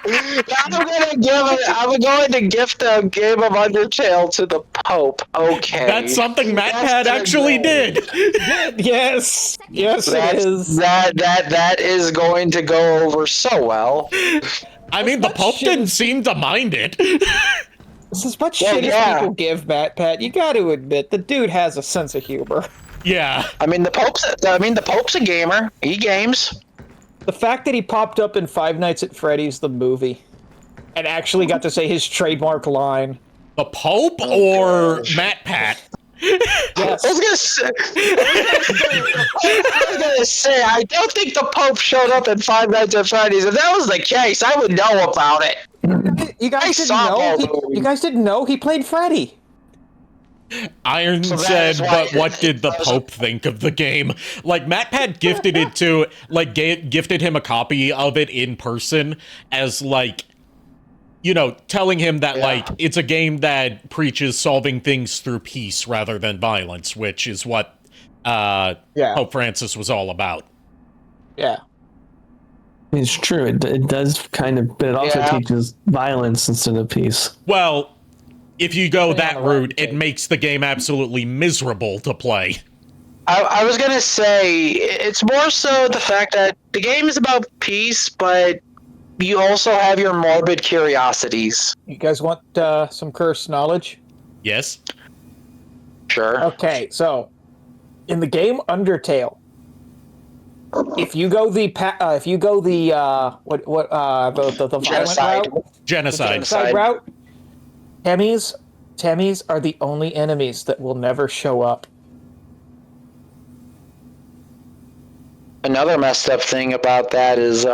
I'm going to gift a game of Undertale to the Pope. Okay. That's something MatPat actually did. Yes. Yes, it is. That is going to go over so well. I mean, the Pope didn't seem to mind it. This is what shit as people give MatPat. You got to admit, the dude has a sense of humor. Yeah. I mean, the Pope's a gamer. He games. The fact that he popped up in Five Nights at Freddy's the movie. and actually got to say his trademark line. The Pope or Matt Pat? Yes. I was gonna say, I don't think the Pope showed up in Five Nights at Freddy's. If that was the case, I would know about it. You guys didn't saw know? both movies. You guys didn't know he played Freddy. Iron So that said, is why- but what did the Pope think of the game? Like, Matt Pat gifted it to, like, gifted him a copy of it in person as, like, you know, telling him that, like, it's a game that preaches solving things through peace rather than violence, which is what Pope Francis was all about. Yeah. It's true. It does kind of, but it also Yeah. teaches violence instead of peace. Well, if you go Depending that on the route route, you it take. makes the game absolutely miserable to play. I was gonna say, it's more so the fact that the game is about peace, but you also have your morbid curiosities. You guys want some cursed knowledge? Yes? Sure. Okay, so in the game Undertale, if you go the the violent Genocide. route, Genocide. Genocide. route, Temmies are the only enemies that will never show up. Another messed up thing about that is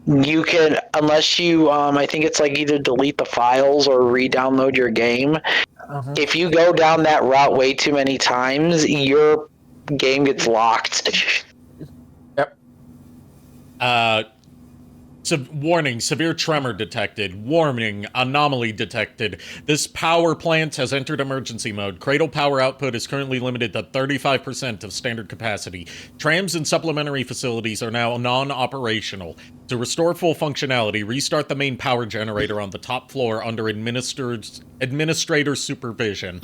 you can, unless you I think it's like either delete the files or re-download your game. If you go down that route way too many times, your game gets locked. Yep. Warning, severe tremor detected. Warning, anomaly detected. This power plant has entered emergency mode. Cradle power output is currently limited to 35% of standard capacity. Trams and supplementary facilities are now non-operational. To restore full functionality, restart the main power generator on the top floor under administrator supervision.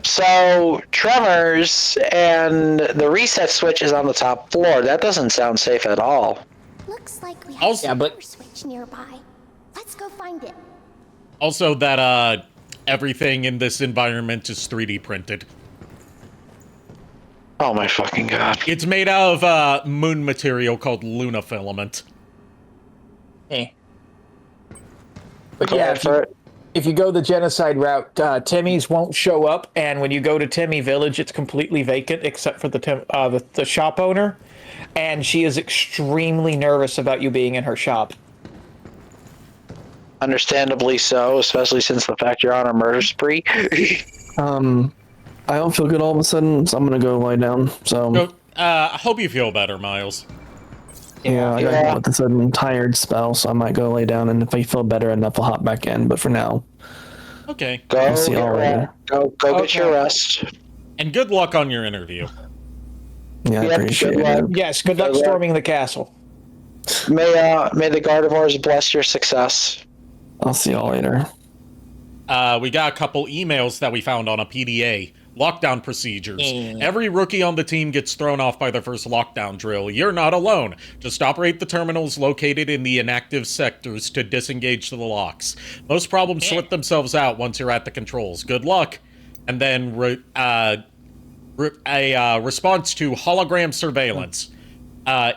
So, tremors and the reset switch is on the top floor. That doesn't sound safe at all. Looks like we have Also- a Yeah, but- power switch nearby. Let's go find it. Also that, everything in this environment is 3D printed. Oh my fucking god. It's made out of, moon material called Luna filament. But yeah, if you go the genocide route, Timmy's won't show up, and when you go to Timmy Village, it's completely vacant except for the shop owner, and she is extremely nervous about you being in her shop. Understandably so, especially since the fact you're on a murder spree. I don't feel good all of a sudden, so I'm gonna go lie down. So I hope you feel better, Miles. yeah, I got with a sudden tired spell, so I might go lay down, and if I feel better enough, I'll hop back in. But for now, Okay. Go see get y'all later. Go get your rest. And good luck on your interview. yeah, I Yep, appreciate good luck. it. Yes, good luck Good luck. storming the castle. May the Gardevoirs bless your success. I'll see y'all later. We got a couple emails that we found on a PDA. Lockdown procedures. Every rookie on the team gets thrown off by their first lockdown drill. You're not alone. Just operate the terminals located in the inactive sectors to disengage the locks. Most problems sort themselves out once you're at the controls. Good luck. And then a response to hologram surveillance.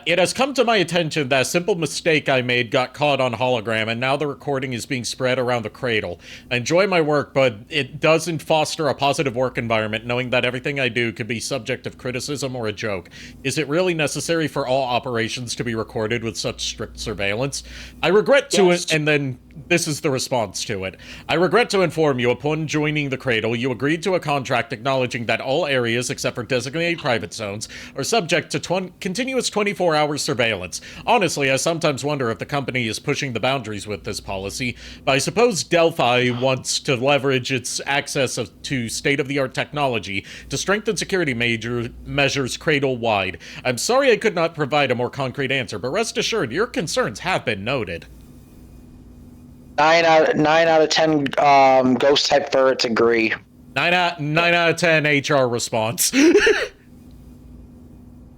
It has come to my attention that a simple mistake I made got caught on hologram, and now the recording is being spread around the cradle. I enjoy my work, but it doesn't foster a positive work environment knowing that everything I do could be subject of criticism or a joke. Is it really necessary for all operations to be recorded with such strict surveillance? I regret to Yes. and then this is the response to it. I regret to inform you, upon joining the Cradle, you agreed to a contract acknowledging that all areas, except for designated private zones, are subject to continuous 24-hour surveillance. Honestly, I sometimes wonder if the company is pushing the boundaries with this policy, but I suppose Delphi wants to leverage its access to state-of-the-art technology to strengthen security measures Cradle-wide. I'm sorry I could not provide a more concrete answer, but rest assured, your concerns have been noted. 9 out of 10 ghost type ferrets agree. 9 out of 10 HR response.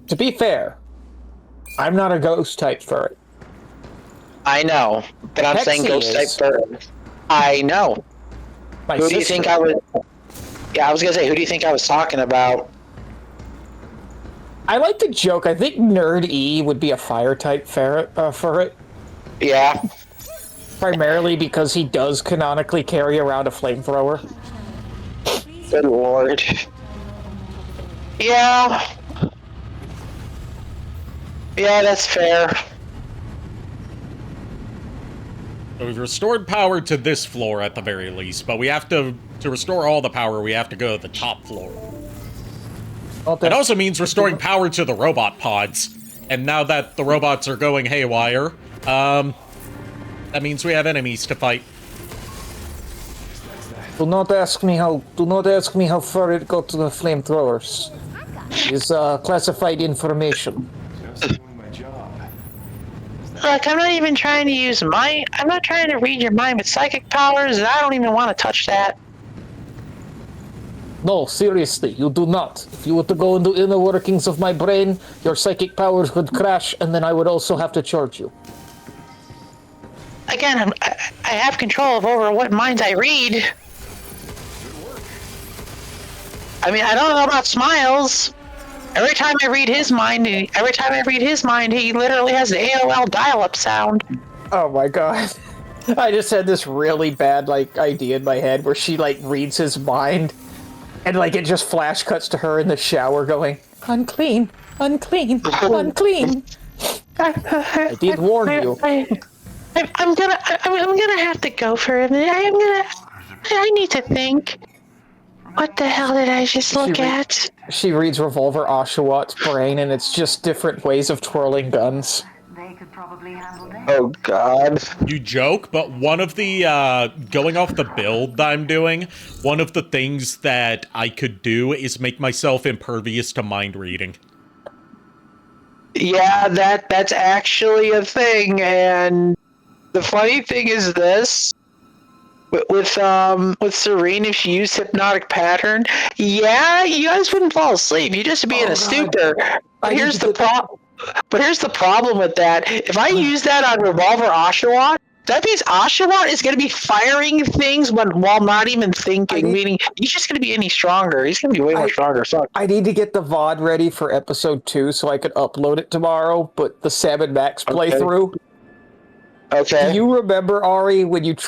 To be fair, I'm not a ghost type ferret. I know, but I'm saying Pexi ghost type is. ferret. I know. My Who do you sister- think I was? Yeah, I was gonna say, who do you think I was talking about? I like to joke. I think Nerd E would be a fire type for it. Yeah. Primarily because he does canonically carry around a flamethrower. Good lord. Yeah. Yeah, that's fair. So we've restored power to this floor at the very least, but we have to restore all the power, we have to go to the top floor. That also means restoring power to the robot pods. And now that the robots are going haywire, that means we have enemies to fight. Do not ask me how far it got to the flamethrowers. It's classified information. Just doing my job. Look, I'm not even trying to use mind. I'm not trying to read your mind with psychic powers, and I don't even want to touch that. No, seriously, you do not. If you were to go into inner workings of my brain, your psychic powers would crash, and then I would also have to charge you. Again, I have control over what minds I read. I mean, I don't know about Smiles. Every time I read his mind, he literally has the AOL dial-up sound. Oh my god. I just had this really bad, idea in my head where she, reads his mind, and, it just flash cuts to her in the shower going, unclean, unclean, unclean. I did warn you. I'm gonna have to go for a minute. I need to think. What the hell did I just look at? She reads Revolver Oshawott brain, and it's just different ways of twirling guns. They could probably handle that. Oh god. You joke, but one of the, going off the build that I'm doing, one of the things that I could do is make myself impervious to mind reading. Yeah, that's actually a thing, and the funny thing is this. With Serene, if she used hypnotic pattern, yeah, you guys wouldn't fall asleep. You'd just be in a stupor. But here's the problem with that. If I use that on Revolver Oshawott, that means Oshawott is going to be firing things while not even thinking. Meaning he's just going to be any stronger. He's going to be way more stronger. So I need to get the VOD ready for episode 2 so I could upload it tomorrow. But the Sam and Max playthrough. Okay. Do you remember, Ari, when we used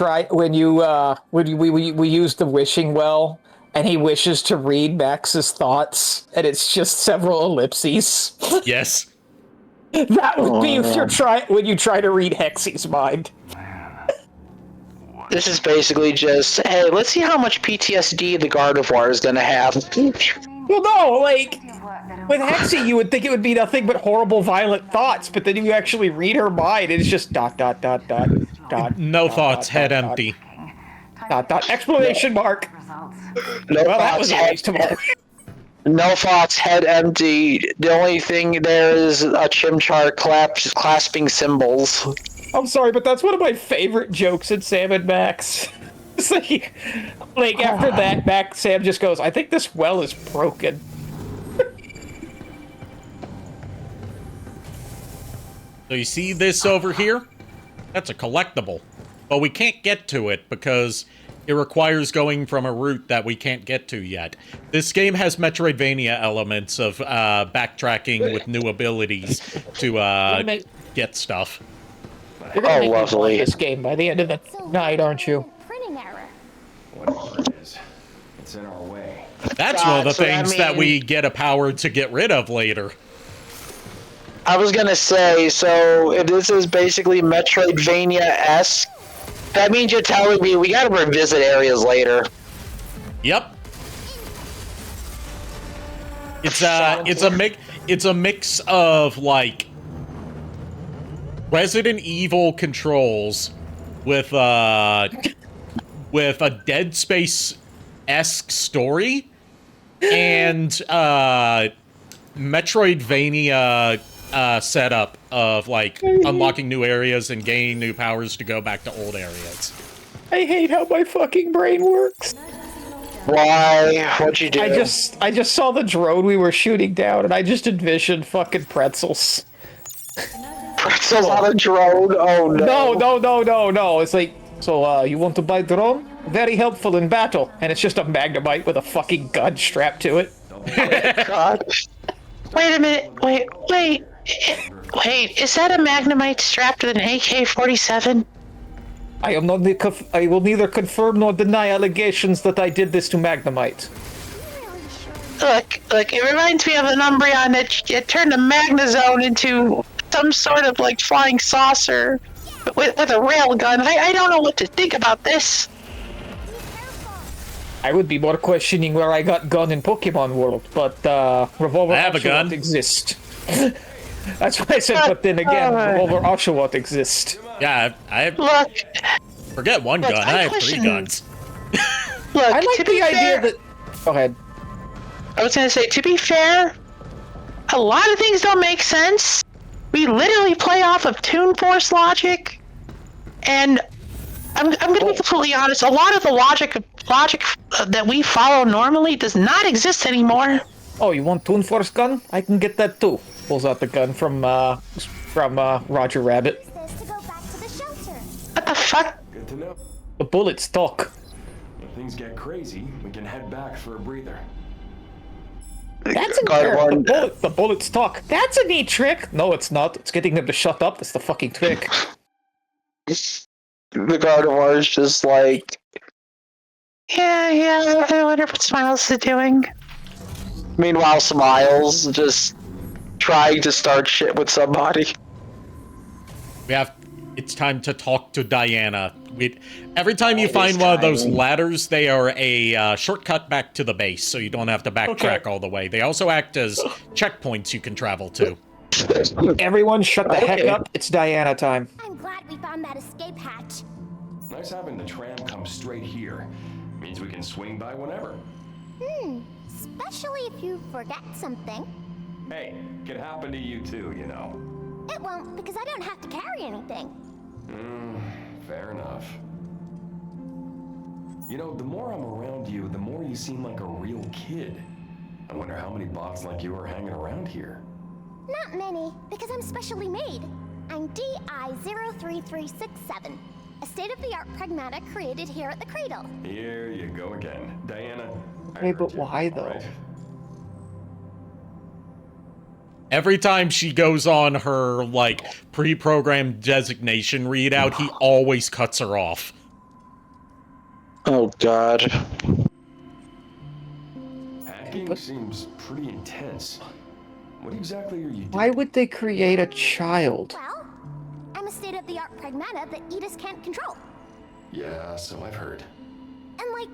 the wishing well, and he wishes to read Max's thoughts, and it's just several ellipses? Yes. That would be when you try to read Hexy's mind. This is basically just, hey, let's see how much PTSD the Gardevoir is gonna have. Well, no, with Hexy, you would think it would be nothing but horrible, violent thoughts, but then you actually read her mind, and it's just ... No thoughts, head empty. ... exclamation mark. No well, that thoughts, was a waste of no thoughts, head empty. The only thing there is a Chimchar clasping cymbals. I'm sorry, but that's one of my favorite jokes in Sam and Max. It's like after that, Sam just goes, I think this well is broken. So you see this over here? That's a collectible. But we can't get to it because it requires going from a route that we can't get to yet. This game has Metroidvania elements of backtracking with new abilities to get stuff. You're gonna make me lovely. play this game by the end of the night, aren't you? Printing error. Whatever it is, it's in our way. That's one of the so that things that means- we get a power to get rid of later. I was gonna say, so if this is basically Metroidvania-esque, that means you're telling me we gotta revisit areas later. Yep. It's a mix of Resident Evil controls with a Dead Space-esque story and Metroidvania setup of unlocking new areas and gaining new powers to go back to old areas. I hate how my fucking brain works. Why? What'd you do? I just saw the drone we were shooting down, and I just envisioned fucking pretzels. Pretzels on a drone? Oh no. No. It's like, so you want to buy drone? Very helpful in battle. And it's just a Magnemite with a fucking gun strapped to it. God. Wait a minute. Wait. Is that a Magnemite strapped with an AK-47? I will neither confirm nor deny allegations that I did this to Magnemite. Look, it reminds me of an Umbreon that turned a Magnezone into some sort of, like, flying saucer with a railgun. I don't know what to think about this. I would be more questioning where I got gun in Pokemon World, but Revolver I have a gun. Oshawott exist. That's why I said, but then again, Revolver Oshawott exist. Yeah, I Look, forget one gun. I have 3 question- guns. look. I like to the be idea fair, that... Go ahead. I was gonna say, to be fair, a lot of things don't make sense. We literally play off of Toon Force logic, and I'm gonna be completely honest. A lot of the logic that we follow normally does not exist anymore. Oh, you want Toon Force gun? I can get that too. Pulls out the gun from Roger Rabbit. Use this to go back to the shelter. What the fuck? Good to know. The bullets talk. If things get crazy, we can head back for a breather. That's the bullets talk. That's a neat trick. No, it's not. It's getting them to shut up. That's the fucking trick. The Gardevoir is just like, yeah, I wonder what Smiles is doing. Meanwhile, Smiles just trying to start shit with somebody. It's time to talk to Diana. Every time you find one of those ladders, they are a shortcut back to the base, so you don't have to backtrack all the way. They also act as checkpoints you can travel to. Everyone shut the heck up. It's Diana time. I'm glad we found that escape hatch. Nice having the tram come straight here. Means we can swing by whenever. Especially if you forget something. Hey, could happen to you too, you know. It won't, because I don't have to carry anything. Fair enough. You know, the more I'm around you, the more you seem like a real kid. I wonder how many bots like you are hanging around here. Not many, because I'm specially made. I'm DI-03367, a state-of-the-art Pragmata created here at the Cradle. Here you go again. Diana. I Hey, heard but you, why, though? right? Every time she goes on her, like, pre-programmed designation readout, he always cuts her off. Oh God. Hacking seems pretty intense. What exactly are you doing? Why would they create a child? Well, I'm a state-of-the-art Pragmata that Edis can't control. Yeah, so I've heard. And like,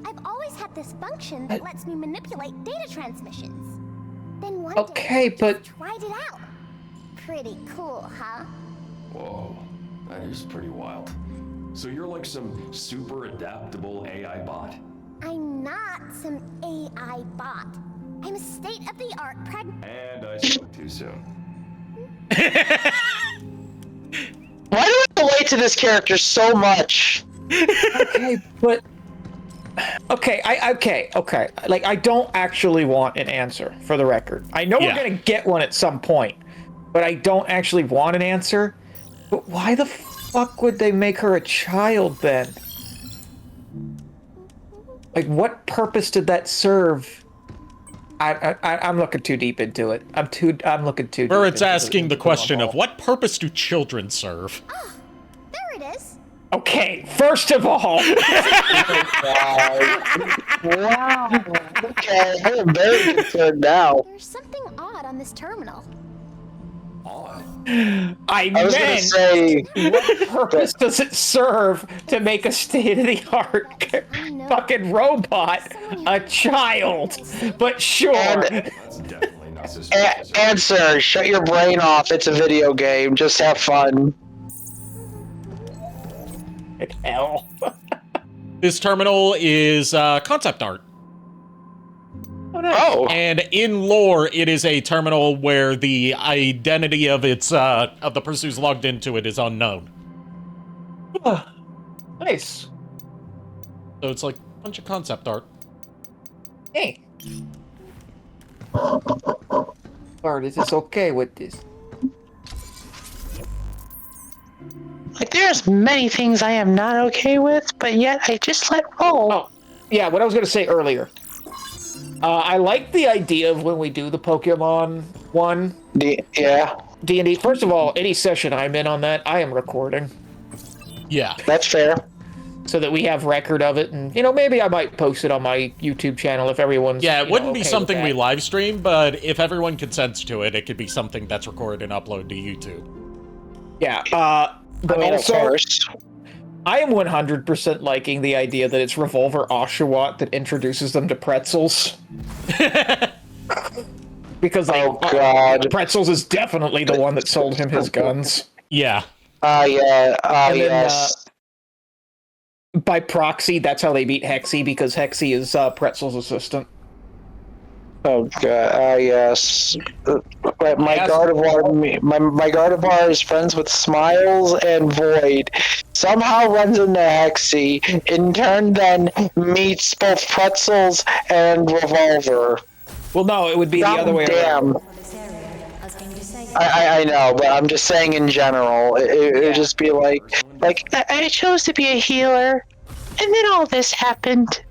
I've always had this function that lets me manipulate data transmissions. Then one Okay, day I but- just tried it out. Pretty cool, huh? Whoa, that is pretty wild. So you're like some super adaptable AI bot? I'm not some AI bot. I'm a state-of-the-art And I spoke too soon. Why do I relate to this character so much? Okay, but... Okay. Like, I don't actually want an answer, for the record. I know we're gonna get one at some point, but I don't actually want an answer. But why the fuck would they make her a child, then? Like, what purpose did that serve? I'm looking too deep into it. I'm looking too deep. It's into asking the question of wormhole. what purpose do children serve? There it is. Okay, first of all, Wow. Okay, I'm very concerned now. There's something odd on this terminal. Odd. I I was gonna meant, say, what purpose does it serve to make a state-of-the-art fucking robot a child? But sure. That's definitely not suspicious. Answer, shut your brain off. It's a video game. Just have fun. Hell. This terminal is concept art. Oh. And in lore, it is a terminal where the identity of its of the person who's logged into it is unknown. Nice. So it's like a bunch of concept art. Hey. Bart, is this okay with this? Like, there's many things I am not okay with, but yet I just let roll. Oh, yeah, what I was going to say earlier. I like the idea of when we do the Pokemon one. Yeah, D&D. First of all, any session I'm in on that, I am recording. Yeah. that's fair. So that we have record of it, and maybe I might post it on my YouTube channel if everyone's Yeah, it wouldn't be okay something with we that. live stream, but if everyone consents to it, it could be something that's recorded and uploaded to YouTube. Yeah. But I mean, of also, course. I am 100% liking the idea that it's Revolver Oshawott that introduces them to Pretzels. Because Oh, God. Pretzels is definitely the one that sold him his guns. Yeah. Yeah. And then, Yes. By proxy, that's how they beat Hexy, because Hexy is Pretzel's assistant. Oh god, yes. My Yes. Gardevoir, my Gardevoir is friends with Smiles and Void. Somehow runs into Hexy. In turn, then meets both Pretzels and Revolver. Well, no, it would be the other way around. I know, but I'm just saying in general. It would just be like I chose to be a healer, and then all this happened.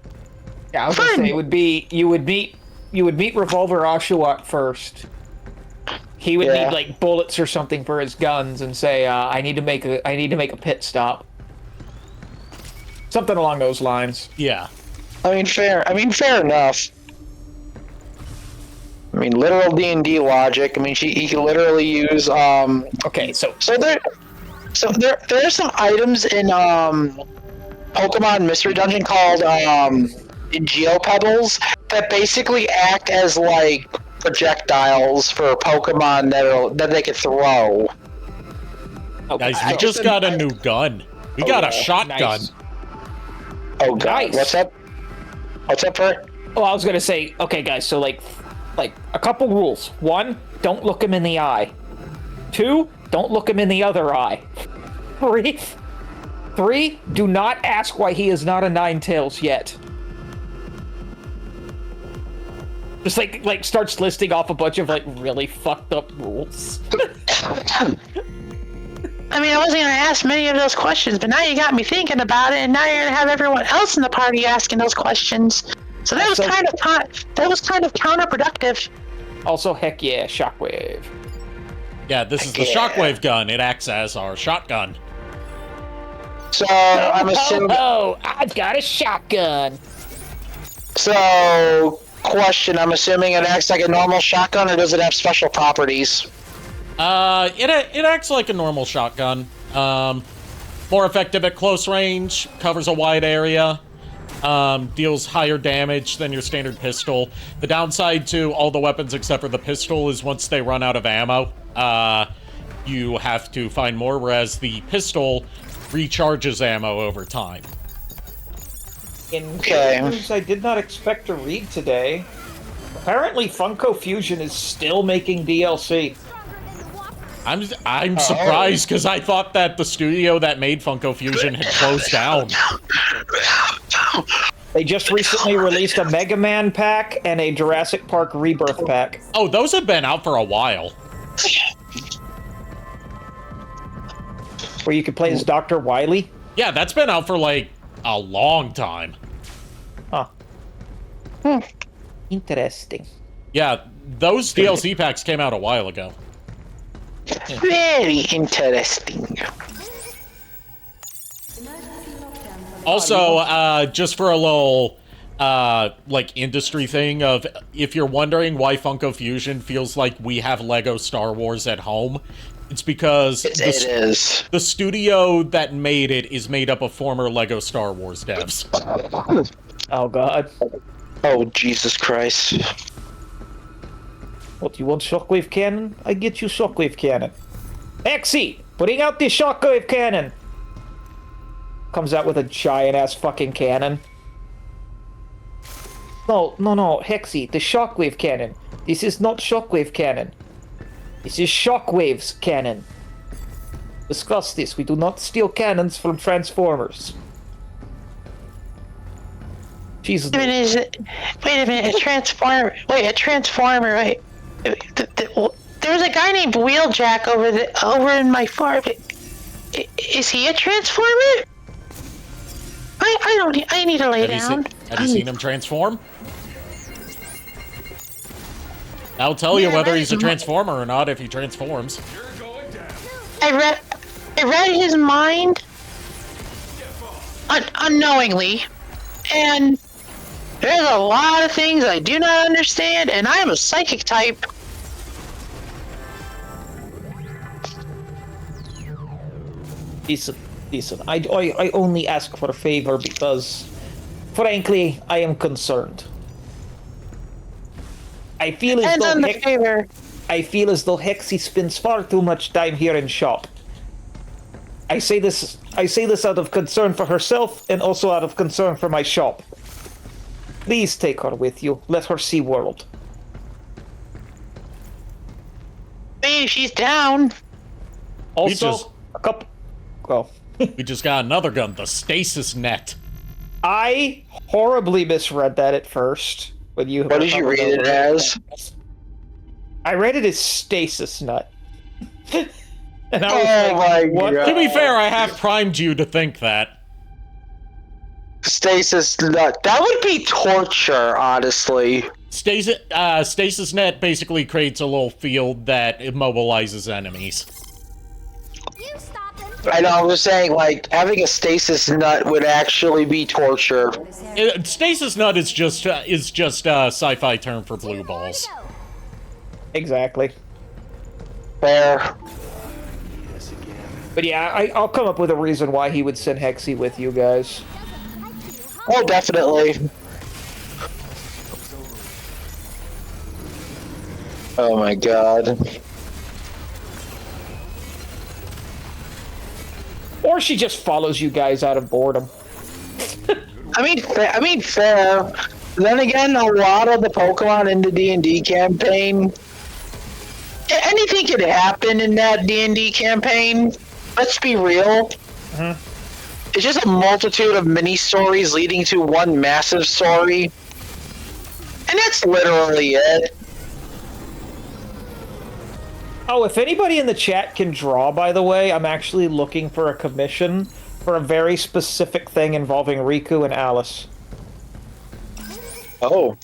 Yeah, I was gonna say it would be you would meet Revolver Oshawott first. He would need like bullets or something for his guns, and say, "I need to make a pit stop." Something along those lines. Yeah. I mean, fair enough. I mean, literal D&D logic. I mean, he can literally use Okay, so there are some items in Pokemon Mystery Dungeon called Geopebbles that basically act as like projectiles for Pokemon that they could throw. Guys, we just got a new gun. We got a shotgun. Nice. Oh god, Nice. what's up? What's up, Bert? Oh, I was gonna say, okay, guys. So like a couple rules. 1, don't look him in the eye. 2, don't look him in the other eye. 3, do not ask why he is not a Ninetales yet. Just like starts listing off a bunch of like really fucked up rules. I mean, I wasn't going to ask many of those questions, but now you got me thinking about it, and now you're going to have everyone else in the party asking those questions. So that was kind of counterproductive. Also, heck yeah, Shockwave. Yeah, this is the Shockwave gun. It acts as our shotgun. So I'm assuming. Oh, I've got a shotgun. So, question: I'm assuming it acts like a normal shotgun, or does it have special properties? It acts like a normal shotgun. More effective at close range, covers a wide area, deals higher damage than your standard pistol. The downside to all the weapons except for the pistol is once they run out of ammo, you have to find more, whereas the pistol recharges ammo over time. In news I did not expect to read today, apparently Funko Fusion is still making DLC. I'm surprised because I thought that the studio that made Funko Fusion had closed down. They just recently released a Mega Man pack and a Jurassic Park Rebirth pack. Oh, those have been out for a while. Where you can play as Dr. Wily? Yeah, that's been out for like a long time. Huh. Interesting. Yeah, those DLC packs came out a while ago. Very interesting. Also, just for a little, like, industry thing of, if you're wondering why Funko Fusion feels like we have Lego Star Wars at home, it's because the studio that made it is made up of former Lego Star Wars devs. Oh, God. Oh, Jesus Christ. What, you want Shockwave Cannon? I get you Shockwave Cannon. Hexy! Putting out the Shockwave Cannon! Comes out with a giant-ass fucking cannon. No, Hexy, the Shockwave Cannon. This is not Shockwave Cannon. This is Shockwave's cannon. Discuss this. We do not steal cannons from Transformers. Jesus. Wait a minute, a Transformer. Wait. There's a guy named Wheeljack over in my farm. Is he a Transformer? I need to lay down. Have you seen him transform? I'll tell you whether he's a transformer or not if he transforms. I read his mind unknowingly, and there's a lot of things I do not understand, and I am a psychic type. Listen. I only ask for a favor because, frankly, I am concerned. I feel as though Hexy spends far too much time here in shop. I say this out of concern for herself and also out of concern for my shop. Please take her with you. Let her see world. Hey, she's down. Also, a couple. Well, We just got another gun, the stasis net. I horribly misread that at first. When you What did you read it as? I read it as stasis nut. And I Oh my what? God. To be fair, I have primed you to think that. Stasis nut. That would be torture, honestly. Stasis net basically creates a little field that immobilizes enemies. You stop him. I know, I was saying, like, having a stasis nut would actually be torture. Stasis nut is just a sci-fi term for blue balls. Exactly. Fair. But yeah, I'll come up with a reason why he would send Hexy with you guys. Oh, definitely. Oh my God. Or she just follows you guys out of boredom. I mean, fair. Then again, a lot of the Pokemon in the D&D campaign, anything could happen in that D&D campaign. Let's be real. It's just a multitude of mini stories leading to one massive story, and that's literally it. Oh, if anybody in the chat can draw, by the way, I'm actually looking for a commission for a very specific thing involving Riku and Alice. Oh.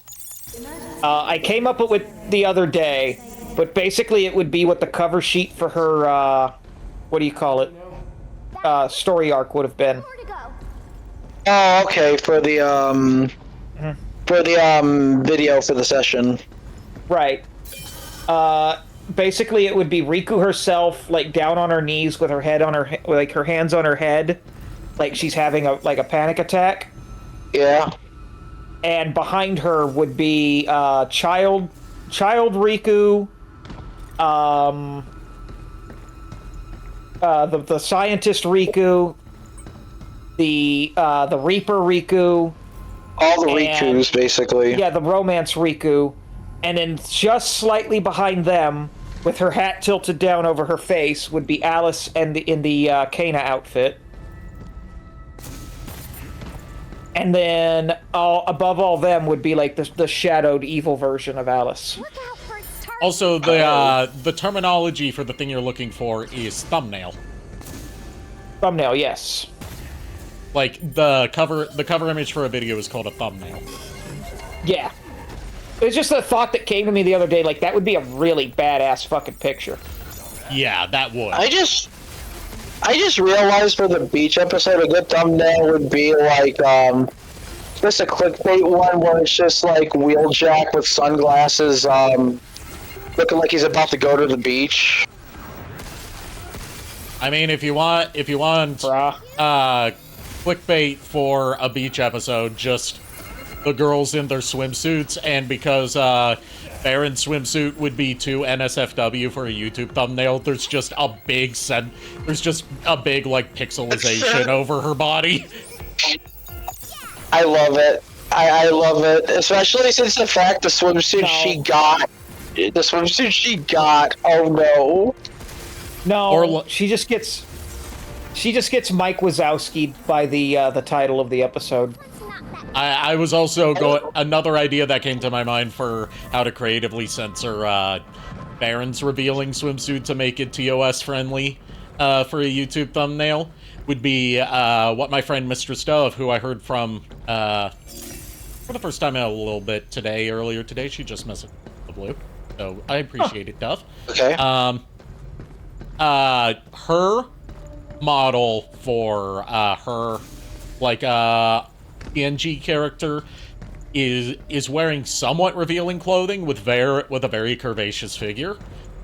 I came up with it the other day, but basically it would be what the cover sheet for her, what do you call it? Story arc would have been. Oh, okay, for the video for the session. Right. Basically it would be Riku herself, like, down on her knees with her head on her, like, her hands on her head, like she's having a panic attack. Yeah. And behind her would be, child Riku, the scientist Riku, the Reaper Riku, all the Rikus, basically. Yeah, the romance Riku, and then just slightly behind them, with her hat tilted down over her face, would be Alice and in the Kana outfit. And then above all them would be like the shadowed evil version of Alice. Also, the terminology for the thing you're looking for is thumbnail. Thumbnail, yes. Like the cover image for a video is called a thumbnail. Yeah. It's just a thought that came to me the other day, like that would be a really badass fucking picture. Yeah, that would. I just realized for the beach episode, a good thumbnail would be like, just a clickbait one where it's just like Wheeljack with sunglasses, looking like he's about to go to the beach. I mean, if you want, clickbait for a beach episode, just the girls in their swimsuits, and because Baron's swimsuit would be too NSFW for a YouTube thumbnail, there's just a big like pixelization over her body. I love it. I love it, especially since the fact the swimsuit she got. Oh no. No, she just gets Mike Wazowski by the title of the episode. I was also another idea that came to my mind for how to creatively censor Baron's revealing swimsuit to make it TOS friendly for a YouTube thumbnail would be what my friend Mistress Dove, who I heard from for the first time in a little bit earlier today, she just messaged the blue. So I appreciate it, Duff. Okay. Her model for her PNG character is wearing somewhat revealing clothing with a very curvaceous figure,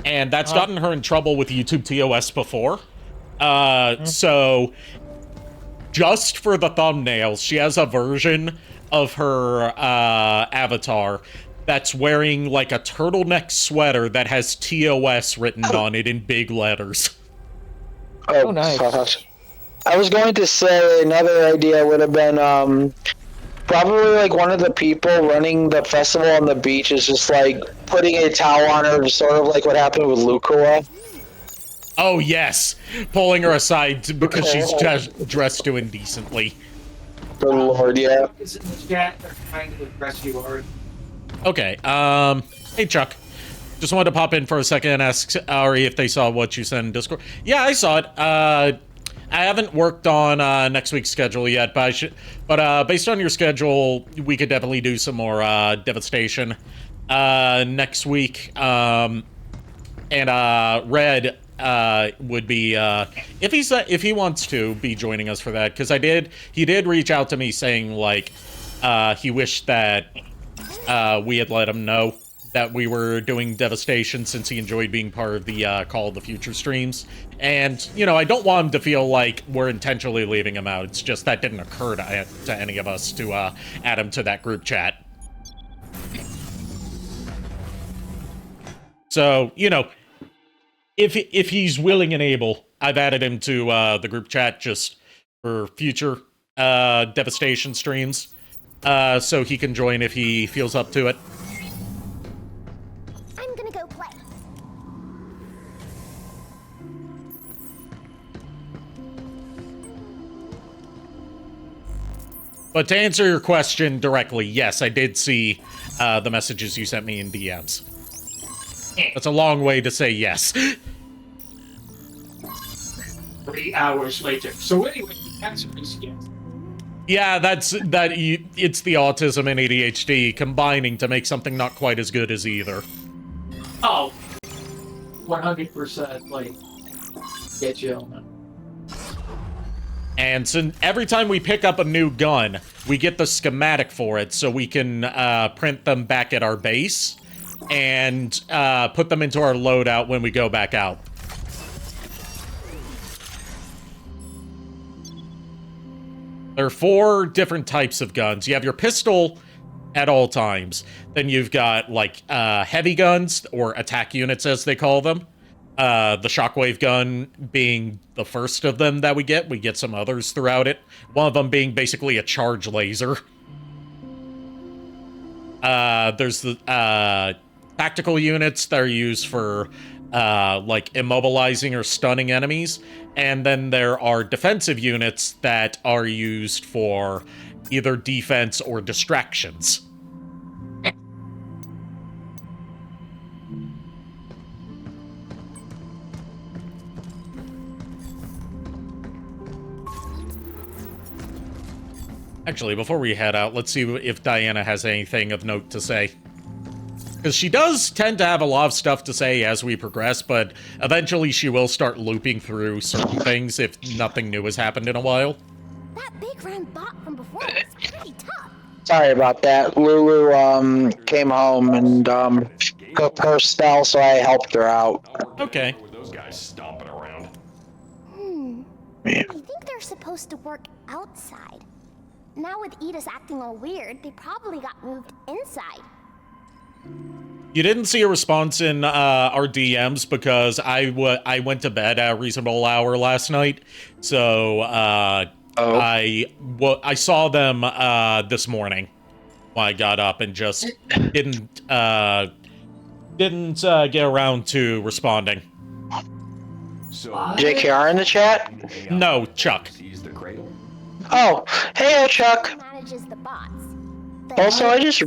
and that's gotten her in trouble with YouTube TOS before. So just for the thumbnails, she has a version of her avatar that's wearing like a turtleneck sweater that has TOS written on it in big letters. Oh, nice. I was going to say another idea would have been probably like one of the people running the festival on the beach is just like putting a towel on her, sort of like what happened with Lukua. Oh yes, pulling her aside because she's just dressed too indecently. Good lord, yeah. Is in the chat. They're trying to address you hard. Okay, hey Chuck. Just wanted to pop in for a second and ask Ari if they saw what you sent in Discord. Yeah, I saw it. I haven't worked on next week's schedule yet, but based on your schedule, we could definitely do some more Devastation next week. And Red would be if he wants to be joining us for that, because he did reach out to me saying like he wished that we had let him know that we were doing Devastation since he enjoyed being part of the Call of the Future streams. And, you know, I don't want him to feel like we're intentionally leaving him out. It's just that didn't occur to any of us to add him to that group chat. So, you know, if he's willing and able, I've added him to the group chat just for future Devastation streams. So he can join if he feels up to it. I'm gonna go play. But to answer your question directly, yes, I did see the messages you sent me in DMs. That's a long way to say yes. 3 hours later. So anyway, the answer is yes. Yeah, it's the autism and ADHD combining to make something not quite as good as either. Oh, 100%. Like, get you on that. And so every time we pick up a new gun, we get the schematic for it so we can print them back at our base and put them into our loadout when we go back out. There are 4 different types of guns. You have your pistol at all times. Then you've got, like, heavy guns, or attack units as they call them. The shockwave gun being the first of them that we get. We get some others throughout it. One of them being basically a charge laser. There's the tactical units that are used for like immobilizing or stunning enemies. And then there are defensive units that are used for either defense or distractions. Actually, before we head out, let's see if Diana has anything of note to say. Because she does tend to have a lot of stuff to say as we progress, but eventually she will start looping through certain things if nothing new has happened in a while. That big round bot from before was pretty tough. Sorry about that. Lulu came home and cooked her spell, so I helped her out. Okay. With those guys stomping around. Yeah. I think they're supposed to work outside. Now with Edith acting all weird, they probably got moved inside. You didn't see a response in our DMs because I went to bed at a reasonable hour last night, so I saw them this morning when I got up and just didn't get around to responding. So, JKR in the chat? No, Chuck. seize the cradle? Oh, hey, Chuck. Manages the bots. Also, I just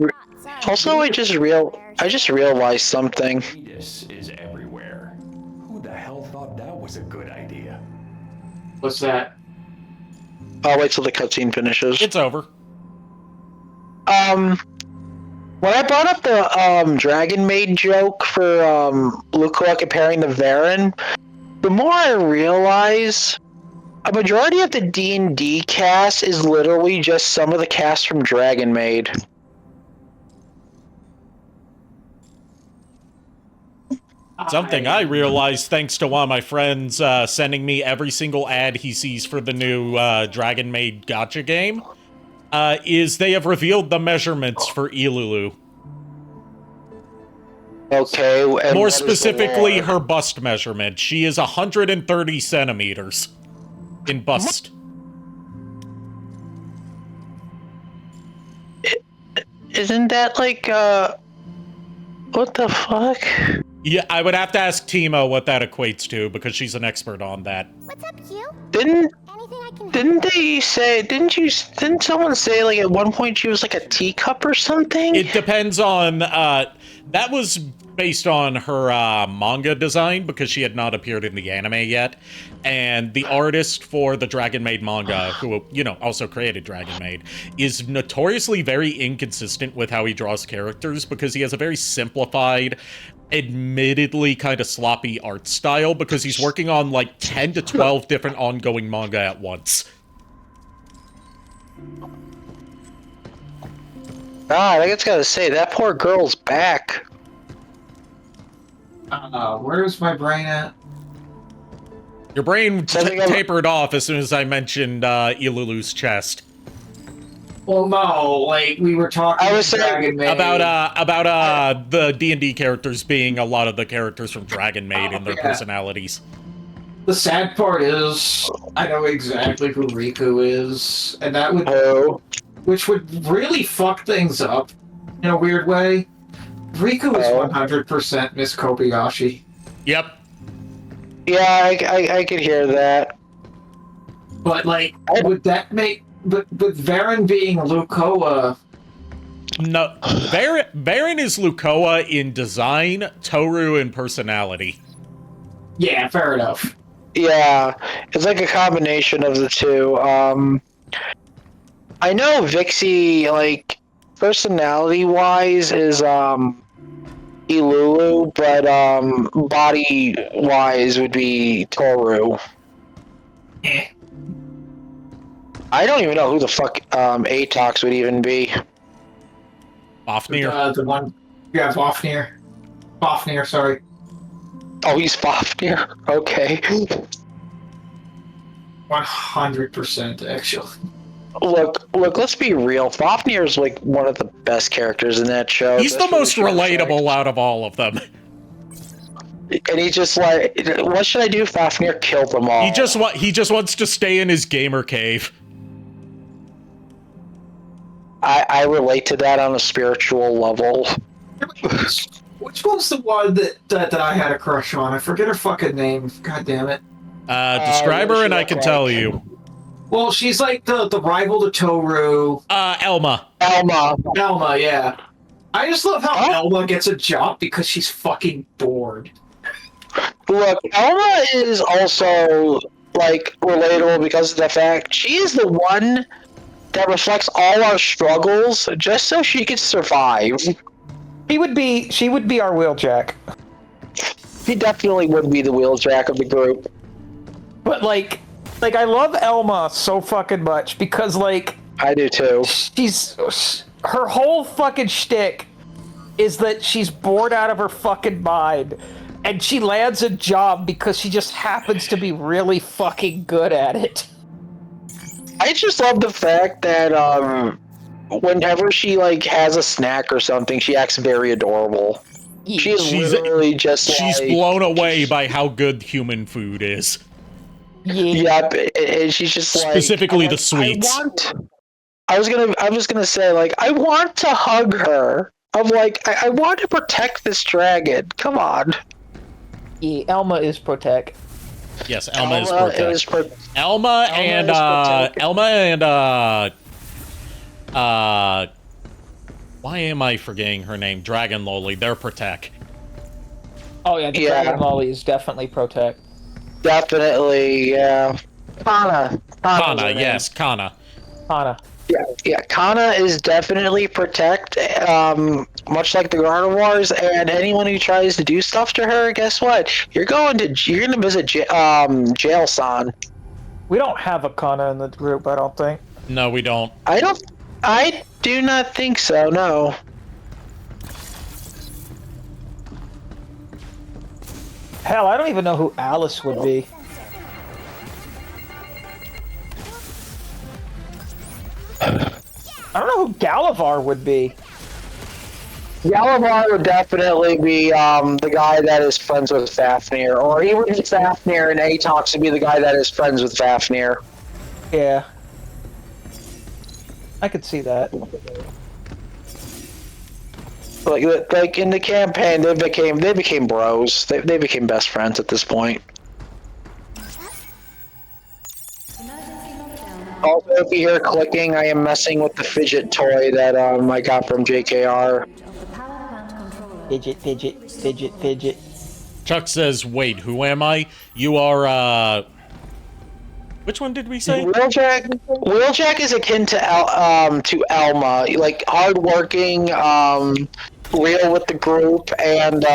realized something. This is everywhere. Who the hell thought that was a good idea? What's that? I'll wait till the cutscene finishes. It's over. When I brought up the Dragon Maid joke for Lukoa comparing to Varen, the more I realize a majority of the D&D cast is literally just some of the cast from Dragon Maid. Something I realized thanks to one of my friends sending me every single ad he sees for the new Dragon Maid Gacha game is they have revealed the measurements for Ilulu. Okay, and More what is the specifically, lore? her bust measurement. She is 130 centimeters in bust. Isn't that like, what the fuck? Yeah, I would have to ask Timo what that equates to because she's an expert on that. What's up, Hugh? Didn't Anything I can didn't someone say like at one point she was like a teacup or something? It depends on, that was based on her manga design because she had not appeared in the anime yet. And the artist for the Dragon Maid manga, who, you know, also created Dragon Maid, is notoriously very inconsistent with how he draws characters because he has a very simplified, admittedly kind of sloppy art style because he's working on like 10 to 12 different ongoing manga at once. God, I just gotta say, that poor girl's back. Where's my brain at? Your brain Something about- tapered off as soon as I mentioned Ilulu's chest. Well, no, like we were talking I was saying Dragon Maid. About the D&D characters being a lot of the characters from Dragon Maid and their yeah. personalities. The sad part is, I know exactly who Riku is, and that would, Oh, which would really fuck things up in a weird way. Riku is 100% Miss Kobayashi. Yep. yeah, I could hear that. But like, would that make? But Varen being Lukoa, No, Varen is Lukoa in design, Toru in personality. yeah, fair enough. Yeah, it's like a combination of the two. I know Vixie, like, personality-wise is, Ilulu, but, body-wise would be Toru. Eh. I don't even know who the fuck, Atox would even be. Fafnir. The one, yeah, Fafnir. Fafnir, sorry. Oh, he's Fafnir? Okay. 100%, actually. Look, let's be real. Fafnir's, like, one of the best characters in that show. He's the most relatable out of all of them. And he's just like, what should I do, Fafnir? Kill them all. He just wants to stay in his gamer cave. I relate to that on a spiritual level. Which one's the one that I had a crush on? I forget her fucking name. God damn it. Describe her and I can tell you. Well, she's like the rival to Toru. Elma. Elma, Yeah. I just love how Elma gets a job because she's fucking bored. look, Elma is also, like, relatable because of the fact she is the one that reflects all our struggles just so she could survive. She would be our Wheeljack. She definitely would be the Wheeljack of the group. But like I love Elma so fucking much because like I do too. her whole fucking shtick is that she's bored out of her fucking mind, and she lands a job because she just happens to be really fucking good at it. I just love the fact that whenever she like has a snack or something, she acts very adorable. She's literally just she's like, blown away by how good human food is. Yep, and she's just specifically like, the sweets. I was gonna say, like, I want to hug her. I'm like, I want to protect this dragon. Come on. Yeah, Elma is protect. Yes, Elma is protect. Elma and why am I forgetting her name? Dragon Loli. They're protect. Oh yeah, the Dragon Loli is definitely protect. Definitely, yeah. Kana, Kana, yes, Kana. Kana. Yeah. Kana is definitely protect, much like the Gardevoirs, and anyone who tries to do stuff to her, guess what? You're gonna visit jail, son. We don't have a Kana in the group, I don't think. No, we don't. I do not think so. No. Hell, I don't even know who Alice would be. I don't know who Galavar would be. Yalavar would definitely be the guy that is friends with Fafnir, or he would be Fafnir, and Atox would be the guy that is friends with Fafnir. Yeah. I could see that. Like in the campaign, they became bros. They became best friends at this point. Also, if you hear clicking, I am messing with the fidget toy that I got from JKR. Fidget. Chuck says, wait, who am I? You are, which one did we say? Wheeljack is akin to Elma, like hardworking, real with the group, and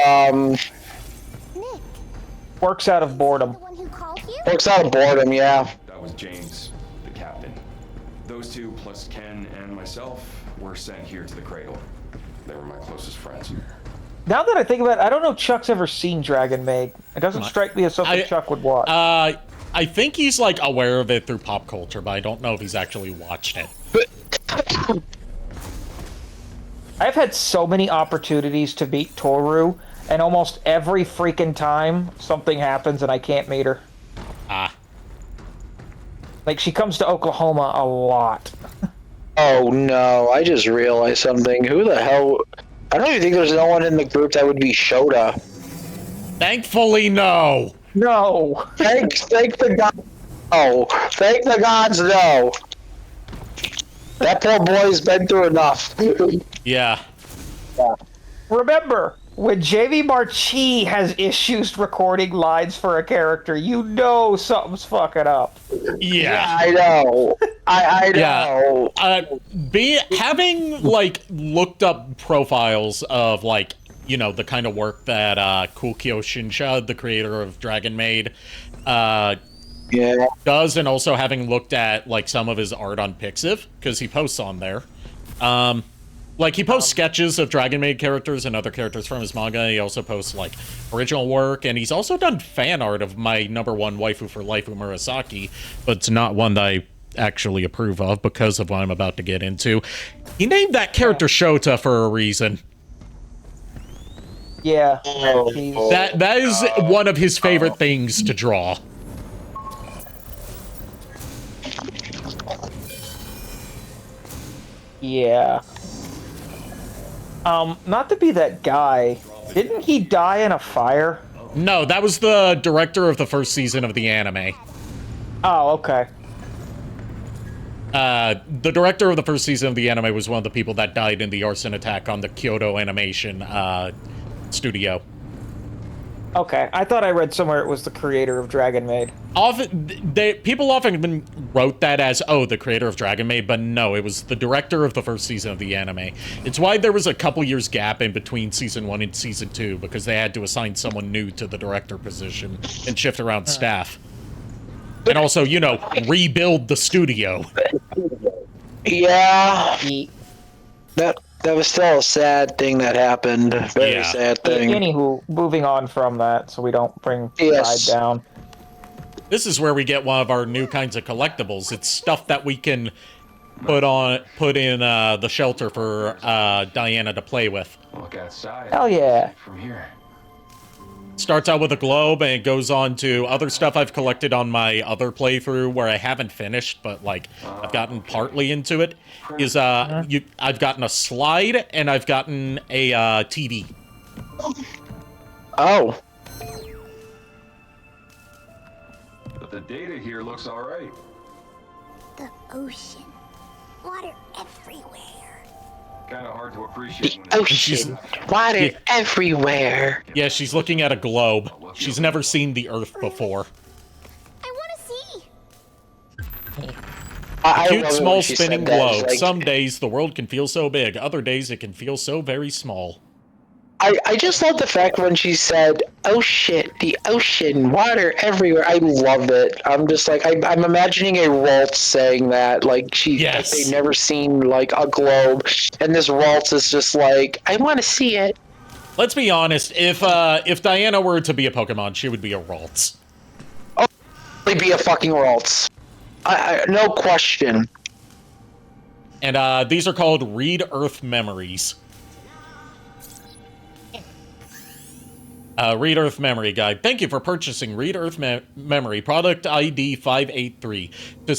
Nick, Works out of boredom. the one who called you? works out of boredom. Yeah. That was James, the captain. Those two, plus Ken and myself, were sent here to the cradle. They were my closest friends. Now that I think about it, I don't know if Chuck's ever seen Dragon Maid. It doesn't strike me as something Chuck would watch. I think he's, like, aware of it through pop culture, but I don't know if he's actually watched it. I've had so many opportunities to meet Toru, and almost every freaking time something happens and I can't meet her. Like, she comes to Oklahoma a lot. Oh no! I just realized something. Who the hell? I don't even think there's no one in the group that would be Shota. Thankfully, no. No. Thank the gods. Oh, thank the gods. No. That poor boy's been through enough. Yeah. Remember, when Jamie Marchi has issues recording lines for a character, you know something's fucking up. Yeah. I know. I know. Having, like, looked up profiles of, like, you know, the kind of work that Kukyo Shinsha, the creator of Dragon Maid, does, and also having looked at, like, some of his art on Pixiv, because he posts on there. Like, he posts sketches of Dragon Maid characters and other characters from his manga. He also posts, like, original work, and he's also done fan art of my #1 waifu for life, Murasaki, but it's not one that I actually approve of because of what I'm about to get into. He named that character Shota for a reason. Yeah. That is one of his favorite things to draw. Yeah. Not to be that guy. Didn't he die in a fire? No, that was the director of the first season of the anime. Oh, okay. The director of the first season of the anime was one of the people that died in the arson attack on the Kyoto Animation studio. Okay, I thought I read somewhere it was the creator of Dragon Maid. People often wrote that as, oh, the creator of Dragon Maid, but no, it was the director of the first season of the anime. It's why there was a couple years gap in between season 1 and season 2, because they had to assign someone new to the director position and shift around staff. And also, you know, rebuild the studio. Yeah. That was still a sad thing that happened. Very sad thing. Anywho, moving on from that, so we don't bring Pride down. This is where we get one of our new kinds of collectibles. It's stuff that we can put in the shelter for Diana to play with. Look outside. Hell yeah. From here. Starts out with a globe, and it goes on to other stuff I've collected on my other playthrough where I haven't finished, but, like, I've gotten partly into it. I've gotten a slide, and I've gotten a TV. Oh. But the data here looks all right. The ocean. Water everywhere. Kind of hard to appreciate. Ocean. Water everywhere. Yeah, she's looking at a globe. She's never seen the Earth before. I want to see. I Cute, love it small when she spinning said that. globe. It's like, Some days the world can feel so big. Other days it can feel so very small. I just love the fact when she said, "Oh shit, the ocean, water everywhere." I love it. I'm just like, I'm imagining a waltz saying that, like like they've Yes. never seen like a globe, and this waltz is just like, I want to see it. Let's be honest. If Diana were to be a Pokemon, she would be a Ralts. Oh, it'd be a fucking waltz. No question. And these are called Read Earth Memories. Read Earth Memory Guide. Thank you for purchasing Read Earth Memory, product ID 583. To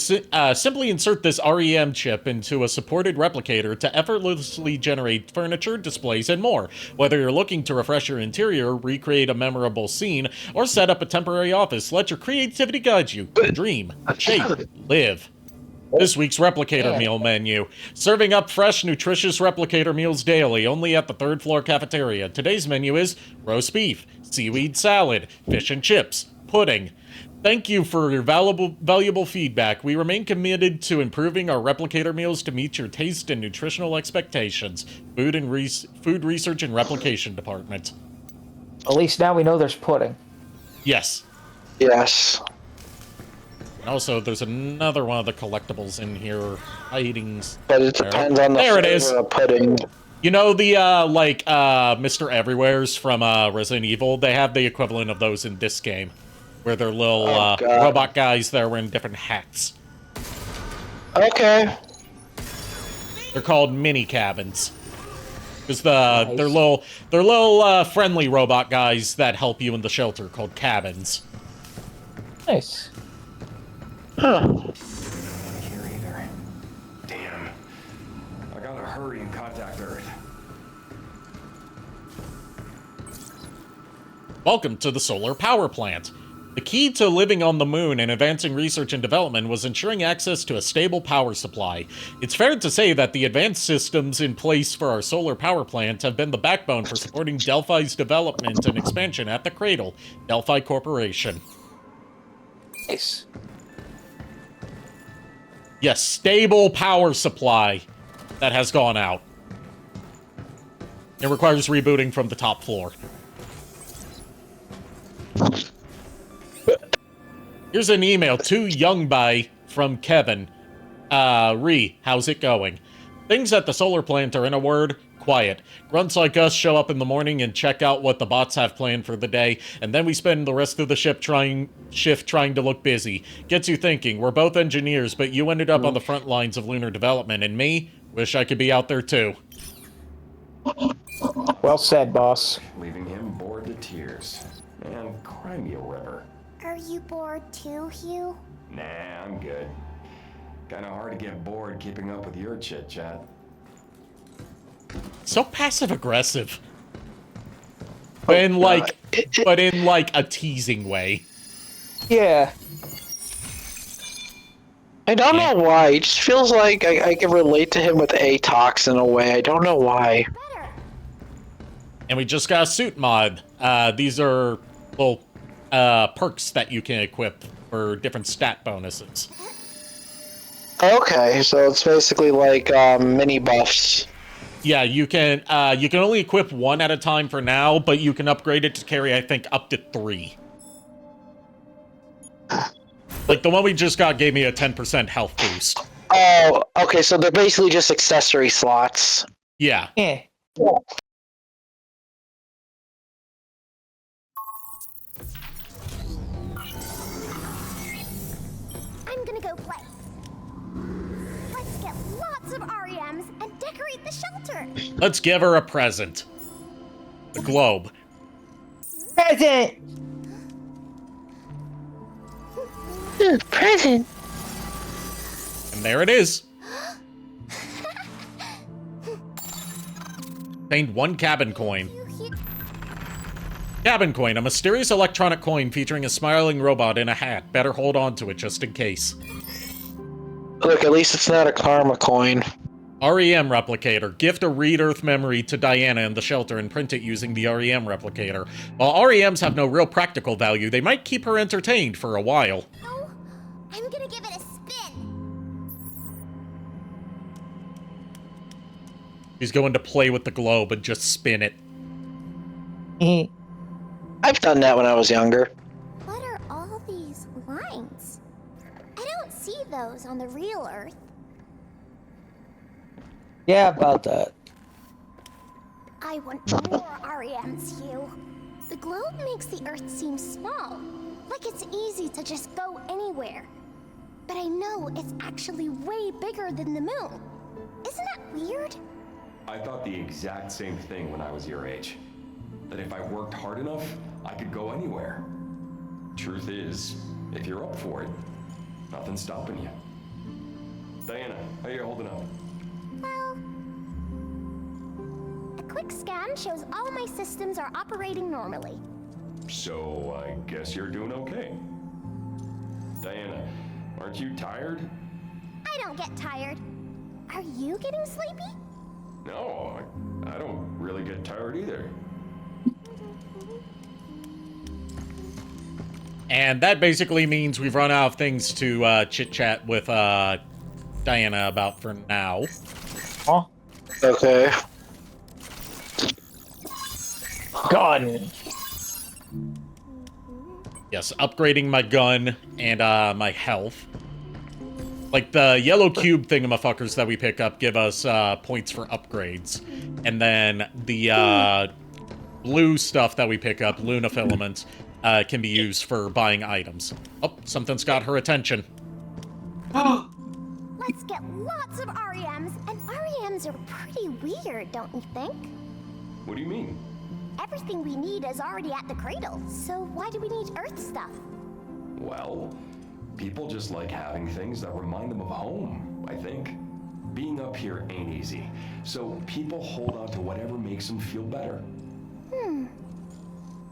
simply insert this REM chip into a supported replicator to effortlessly generate furniture, displays, and more. Whether you're looking to refresh your interior, recreate a memorable scene, or set up a temporary office, let your creativity guide you. Dream, shape, live. This week's replicator meal menu. Serving up fresh, nutritious replicator meals daily, only at the third floor cafeteria. Today's menu is roast beef, seaweed salad, fish and chips, pudding. Thank you for your valuable feedback. We remain committed to improving our replicator meals to meet your taste and nutritional expectations. Food Research and Replication Department. At least now we know there's pudding. Yes. Yes. And also, there's another one of the collectibles in here hiding. But it depends on the flavor of pudding. You know the, Mr. Everywheres from, Resident Evil? They have the equivalent of those in this game. Where they're little, robot guys that are wearing different hats. Okay. They're called mini cabins. Because they're little friendly robot guys that help you in the shelter called cabins. Nice. Huh. Here either. Damn. I gotta hurry and contact Earth. Welcome to the solar power plant. The key to living on the moon and advancing research and development was ensuring access to a stable power supply. It's fair to say that the advanced systems in place for our solar power plant have been the backbone for supporting Delphi's development and expansion at the Cradle, Delphi Corporation. Nice. Yes, stable power supply that has gone out. It requires rebooting from the top floor. Here's an email to Youngbai from Kevin. How's it going? Things at the solar plant are, in a word, quiet. Grunts like us show up in the morning and check out what the bots have planned for the day, and then we spend the rest of the shift trying to look busy. Gets you thinking, we're both engineers, but you ended up on the front lines of lunar development, and me? Wish I could be out there too. Well said, boss. Leaving him bored to tears. Man, cry me a river. Are you bored too, Hugh? Nah, I'm good. Kinda hard to get bored keeping up with your chit-chat. So passive-aggressive. But in like a teasing way. Yeah. I don't know why. It just feels like I can relate to him with Atox in a way. I don't know why. Better. And we just got a suit mod. These are little perks that you can equip for different stat bonuses. Okay, so it's basically like mini buffs. Yeah, you can only equip one at a time for now, but you can upgrade it to carry, I think, up to 3. Like, the one we just got gave me a 10% health boost. Oh, okay, so they're basically just accessory slots. Yeah. Yeah. I'm gonna go play. Let's get lots of REMs and decorate the shelter. Let's give her a present. The globe. Present! Present. And there it is. Contained 1 cabin coin. Cabin coin, a mysterious electronic coin featuring a smiling robot in a hat. Better hold on to it just in case. Look, at least it's not a karma coin. REM replicator. Gift a Read Earth memory to Diana in the shelter and print it using the REM replicator. While REMs have no real practical value, they might keep her entertained for a while. Oh, I'm gonna give it a spin. He's going to play with the globe and just spin it. I've done that when I was younger. What are all these lines? I don't see those on the real Earth. Yeah, about that. I want more REMs, Hugh. The globe makes the Earth seem small, like it's easy to just go anywhere. But I know it's actually way bigger than the moon. Isn't that weird? I thought the exact same thing when I was your age. That if I worked hard enough, I could go anywhere. Truth is, if you're up for it, nothing's stopping you. Diana, how you holding up? Well, a quick scan shows all my systems are operating normally. So, I guess you're doing okay. Diana, aren't you tired? I don't get tired. Are you getting sleepy? No, I don't really get tired either. And that basically means we've run out of things to chit-chat with Diana about for now. Huh? Okay. Gun. Yes, upgrading my gun and my health. Like, the yellow cube thingamafuckers that we pick up give us points for upgrades. And then the blue stuff that we pick up, Luna filaments, can be used for buying items. Oh, something's got her attention. Let's get lots of REMs, and REMs are pretty weird, don't you think? What do you mean? Everything we need is already at the cradle, so why do we need Earth stuff? Well, people just like having things that remind them of home, I think. Being up here ain't easy, so people hold on to whatever makes them feel better.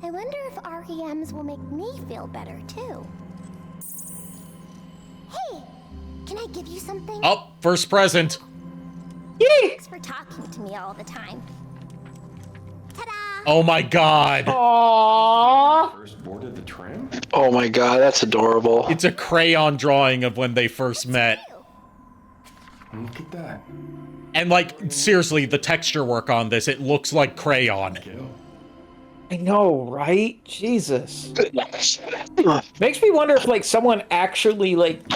I wonder if REMs will make me feel better, too. Hey, can I give you something? Oh, first present. Thanks for talking to me all the time. Ta-da! Oh my god. Aww. First boarded the tram? Oh my god, that's adorable. It's a crayon drawing of when they first met. Look at that. And, like, seriously, the texture work on this, it looks like crayon. Kiddo. I know, right? Jesus. Makes me wonder if, like, someone actually, like,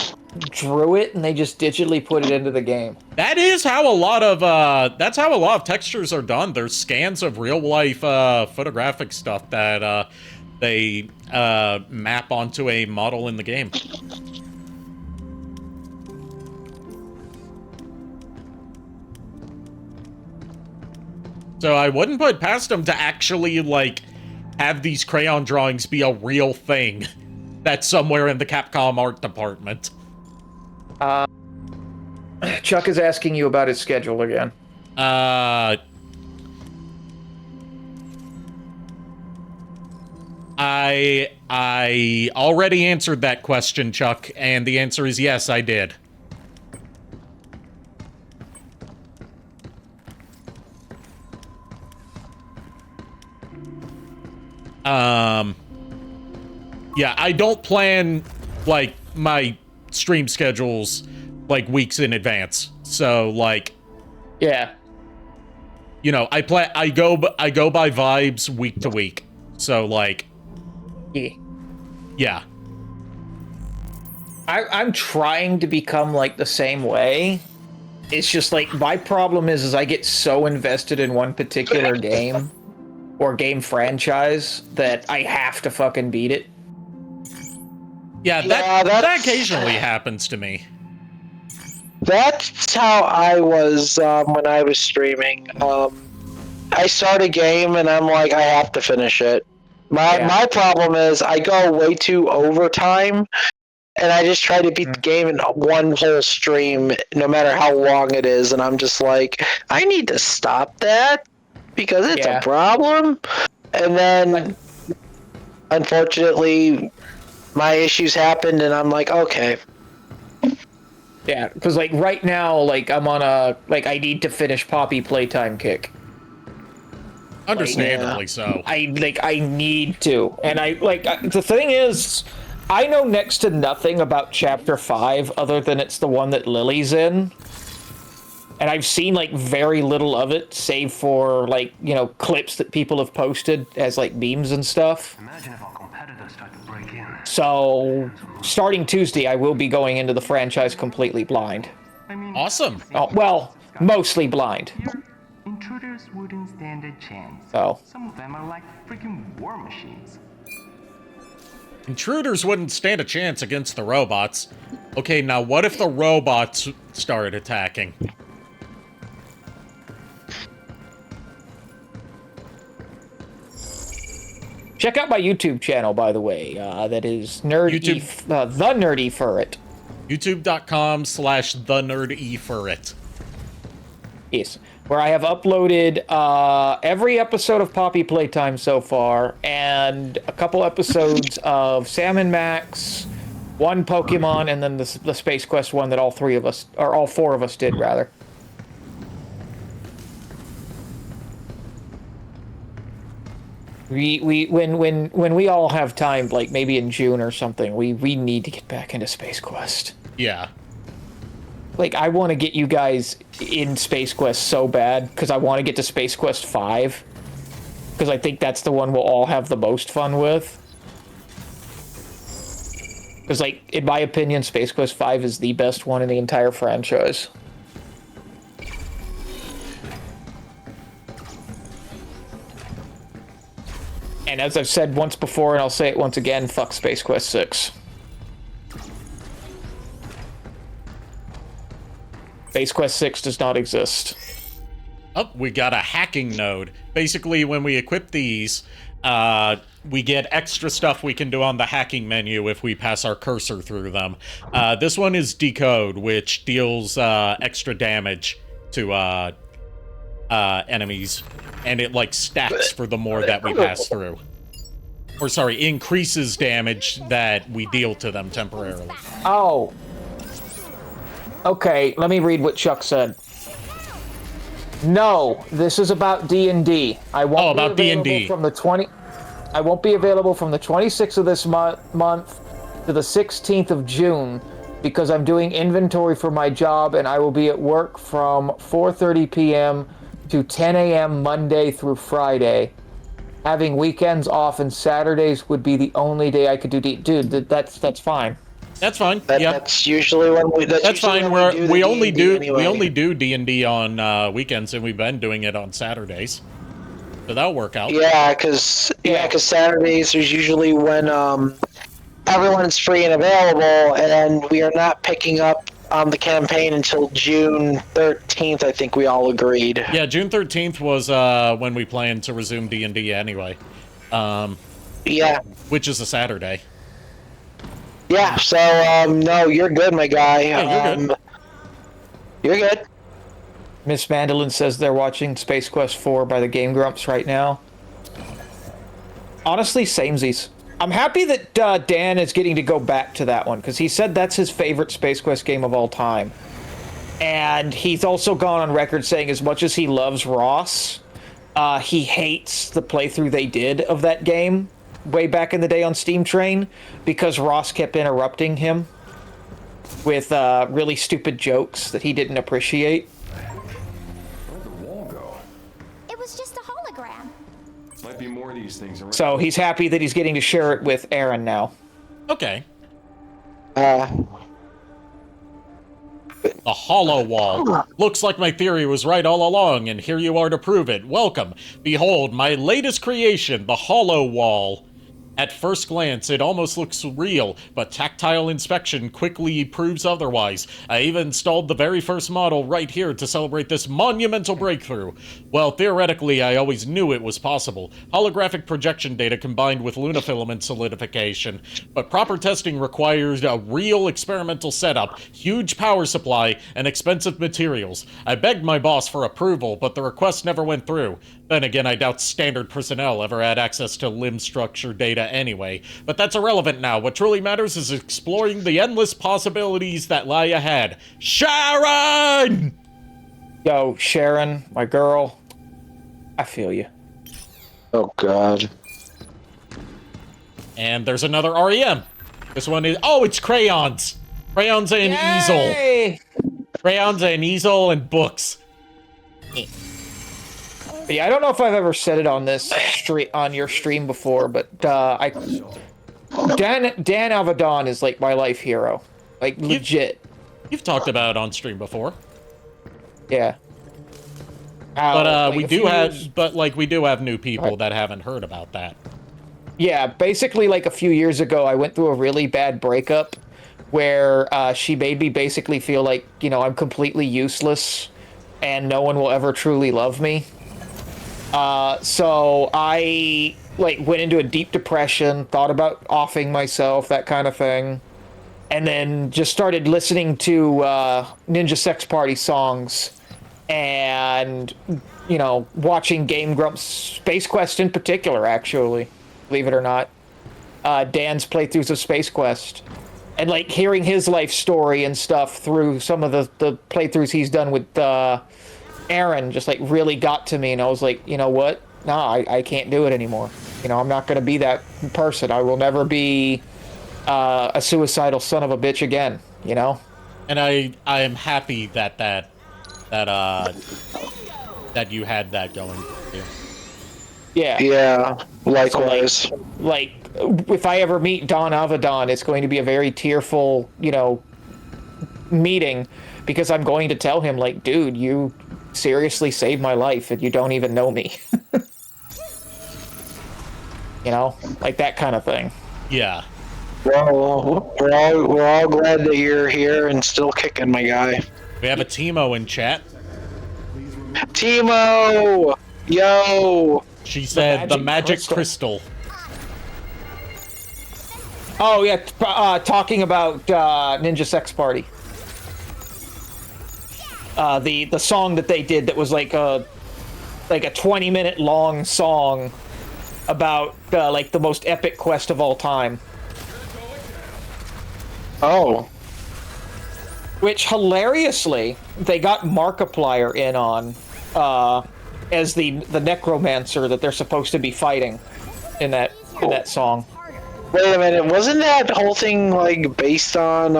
drew it and they just digitally put it into the game. That is how a lot of, that's how a lot of textures are done. There's scans of real-life, photographic stuff that, they, map onto a model in the game. So I wouldn't put past them to actually, like, have these crayon drawings be a real thing that's somewhere in the Capcom art department. Chuck is asking you about his schedule again. I already answered that question, Chuck, and the answer is yes, I did. Yeah, I don't plan, like, my stream schedules, like, weeks in advance. So, like... Yeah. You know, I go by vibes week to week. So, like... Yeah. I'm trying to become, like, the same way. It's just, like, my problem is I get so invested in one particular game or game franchise that I have to fucking beat it. Yeah, that occasionally happens to me. That's how I was when I was streaming. I start a game and I'm like, I have to finish it. My problem is I go way too overtime, and I just try to beat the game in one whole stream, no matter how long it is, and I'm just like, I need to stop that because it's a problem. And then, unfortunately, my issues happened, and I'm like, okay. Yeah, because, like, right now, like, I'm on a, like, I need to finish Poppy Playtime kick. Understandably so. I need to. And the thing is, I know next to nothing about Chapter 5 other than it's the one that Lily's in. and I've seen like very little of it, save for like, you know, clips that people have posted as like memes and stuff. Imagine if our competitors start to break in. So starting Tuesday, I will be going into the franchise completely blind. I mean, Awesome. Oh, well, mostly blind. here, intruders wouldn't stand a chance. Oh. Some of them are like freaking war machines. Intruders wouldn't stand a chance against the robots. Okay, now what if the robots started attacking? Check out my YouTube channel, by the way. That is Nerdy, the Nerdy Furret. YouTube.com/thenerdefurret. Yes, where I have uploaded every episode of Poppy Playtime so far, and a couple episodes of Sam and Max, one Pokemon, and then the Space Quest one that all four of us did, rather. When we all have time, like maybe in June or something, we need to get back into Space Quest. Yeah. Like, I want to get you guys in Space Quest so bad, because I want to get to Space Quest 5. Because I think that's the one we'll all have the most fun with. Because, like, in my opinion, Space Quest 5 is the best one in the entire franchise. And as I've said once before, and I'll say it once again, fuck Space Quest 6. Space Quest 6 does not exist. Oh, we got a hacking node. Basically, when we equip these, we get extra stuff we can do on the hacking menu if we pass our cursor through them. This one is Decode, which deals extra damage to enemies, and it, like, stacks for the more that we pass through. Or, sorry, increases damage that we deal to them temporarily. Oh. Okay, let me read what Chuck said. No, this is about D&D. I won't about be available D&D. from the 20. I won't be available from the 26th of this month to the 16th of June because I'm doing inventory for my job, and I will be at work from 4:30 p.m. to 10 a.m. Monday through Friday. Having weekends off and Saturdays would be the only day I could do Dude, that's fine. That's fine. That's usually when we. That's fine. We only do D&D on weekends, and we've been doing it on Saturdays, so that'll work out. Yeah, because Saturdays is usually when everyone's free and available, and we are not picking up the campaign until June 13th. I think we all agreed. Yeah, June 13th was when we planned to resume D&D anyway. Yeah. Which is a Saturday. Yeah, so, no, you're good, my guy. Yeah, you're good. You're good. Miss Mandolin says they're watching Space Quest 4 by the Game Grumps right now. Honestly, samesies. I'm happy that Dan is getting to go back to that one, because he said that's his favorite Space Quest game of all time. And he's also gone on record saying as much as he loves Ross, he hates the playthrough they did of that game way back in the day on Steam Train, because Ross kept interrupting him with really stupid jokes that he didn't appreciate. Where'd the wall go? It was just a hologram. Might be more of these things around. So he's happy that he's getting to share it with Aaron now. Okay. The hollow wall. Looks like my theory was right all along, and here you are to prove it. Welcome. Behold, my latest creation, the hollow wall. At first glance, it almost looks real, but tactile inspection quickly proves otherwise. I even installed the very first model right here to celebrate this monumental breakthrough. Well, theoretically, I always knew it was possible. Holographic projection data combined with lunafilament solidification. But proper testing requires a real experimental setup, huge power supply, and expensive materials. I begged my boss for approval, but the request never went through. Then again, I doubt standard personnel ever had access to limb structure data anyway. But that's irrelevant now. What truly matters is exploring the endless possibilities that lie ahead. Sharon! Yo, Sharon, my girl, I feel you. Oh, God. And there's another REM. This one is... Oh, it's crayons! Crayons and easel. Crayons and easel and books. Yeah, I don't know if I've ever said it on this on your stream before, but Dan Avedon is like my life hero, like legit. You've talked about it on stream before. Yeah. But Like we do have new people that haven't heard about that. Yeah, basically like a few years ago, I went through a really bad breakup where she made me basically feel like, you know, I'm completely useless and no one will ever truly love me. So I like went into a deep depression, thought about offing myself, that kind of thing. And then just started listening to Ninja Sex Party songs and, you know, watching Game Grumps, Space Quest in particular, actually, believe it or not. Dan's playthroughs of Space Quest. And, like, hearing his life story and stuff through some of the playthroughs he's done with Aaron just, like, really got to me. And I was like, you know what? No, I can't do it anymore. You know, I'm not going to be that person. I will never be a suicidal son of a bitch again, you know? And I am happy that you had that going for you. Yeah. Yeah, likewise. So like, if I ever meet Don Avedon, it's going to be a very tearful, you know, meeting, because I'm going to tell him, like, dude, you seriously saved my life and you don't even know me. You know, like that kind of thing. Yeah. Well, we're all glad that you're here and still kicking, my guy. We have a Timo in chat. Timo! Yo! She said the magic crystal. Oh yeah, talking about Ninja Sex Party. The song that they did that was like a 20-minute long song about like the most epic quest of all time. Oh. Which hilariously they got Markiplier in on as the necromancer that they're supposed to be fighting in that song. Wait a minute, wasn't that whole thing like based on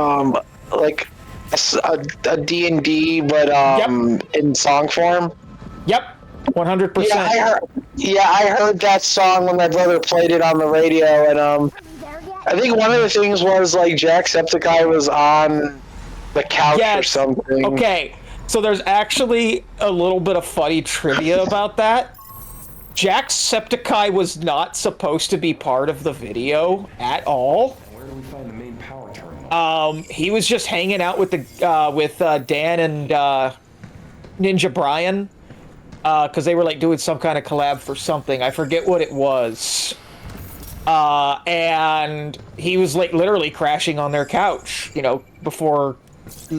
like a D&D but in song form? Yep. 100%. Yeah, I heard that song when my brother played it on the radio, and I think one of the things was like Jacksepticeye was on the couch or something. Okay, so there's actually a little bit of funny trivia about that. Jacksepticeye was not supposed to be part of the video at all. Where do we find the main power terminal? He was just hanging out with Dan and Ninja Brian. Because they were like doing some kind of collab for something. I forget what it was. And he was like literally crashing on their couch, you know, before,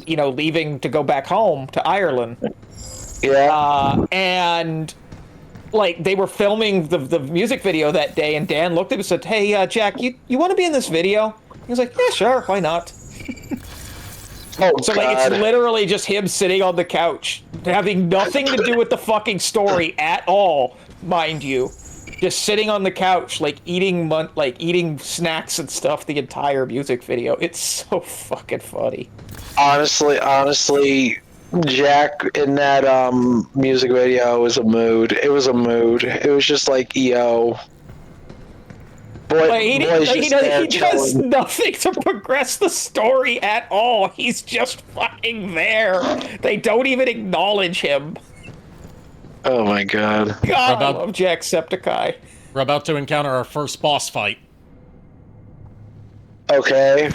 you know, leaving to go back home to Ireland. Yeah. And like they were filming the music video that day, and Dan looked at him and said, "Hey, Jack, you want to be in this video?" He was like, "Yeah, sure, why not?" Oh, so like it's literally just him sitting on the couch, having nothing to do with the fucking story at all, mind you. Just sitting on the couch, like eating snacks and stuff the entire music video. It's so fucking funny. Honestly, Jack in that music video was a mood. It was a mood. It was just like, yo. He does nothing to progress the story at all. He's just fucking there. They don't even acknowledge him. Oh my god. God, I love Jacksepticeye. We're about to encounter our first boss fight. Okay.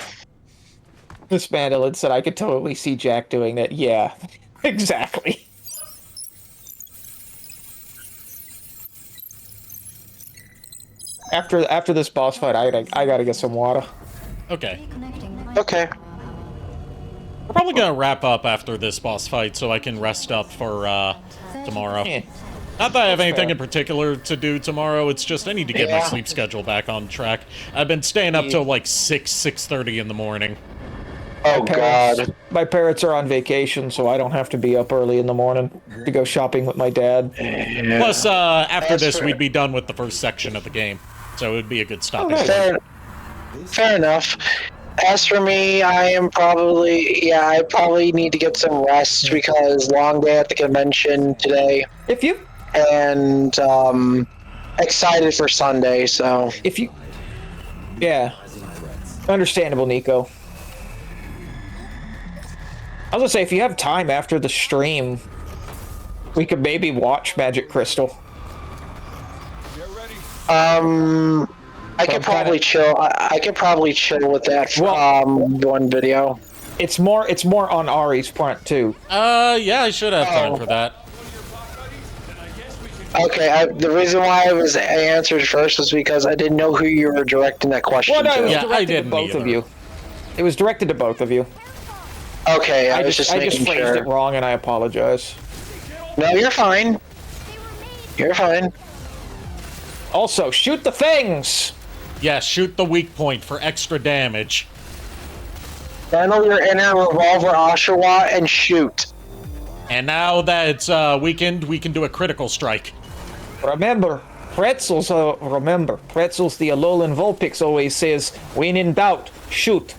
This Mandolin said I could totally see Jack doing that. Yeah, exactly. After this boss fight, I gotta get some water. Okay. Okay. We're probably gonna wrap up after this boss fight so I can rest up for tomorrow. Yeah. Not that I have anything in particular to do tomorrow, it's just I need to get my sleep schedule back on track. I've been staying up till like 6:30 in the morning. Oh god. My parents are on vacation, so I don't have to be up early in the morning to go shopping with my dad. Yeah. Plus, after this, we'd be done with the first section of the game, so it would be a good stopping point. Fair enough. As for me, I probably need to get some rest because long day at the convention today, If you and excited for Sunday. So yeah, understandable, Nico. I was gonna say, if you have time after the stream, we could maybe watch Magic Crystal. I could probably chill. I could probably chill with that one video. It's more on Ari's front too. Yeah, I should have time for that. Okay, the reason why I was answered first was because I didn't know who you were directing that question Well, no, it to. was Yeah, I directed to didn't both of either. you. It was directed to both of you. Okay, I just making phrased sure. it wrong, and I apologize. No, you're fine. You're fine. Also, shoot the things. Yeah, shoot the weak point for extra damage. Channel your inner revolver Oshawa and shoot. And now that it's weakened, we can do a critical strike. Remember, Pretzels, the Alolan Vulpix always says, when in doubt, shoot.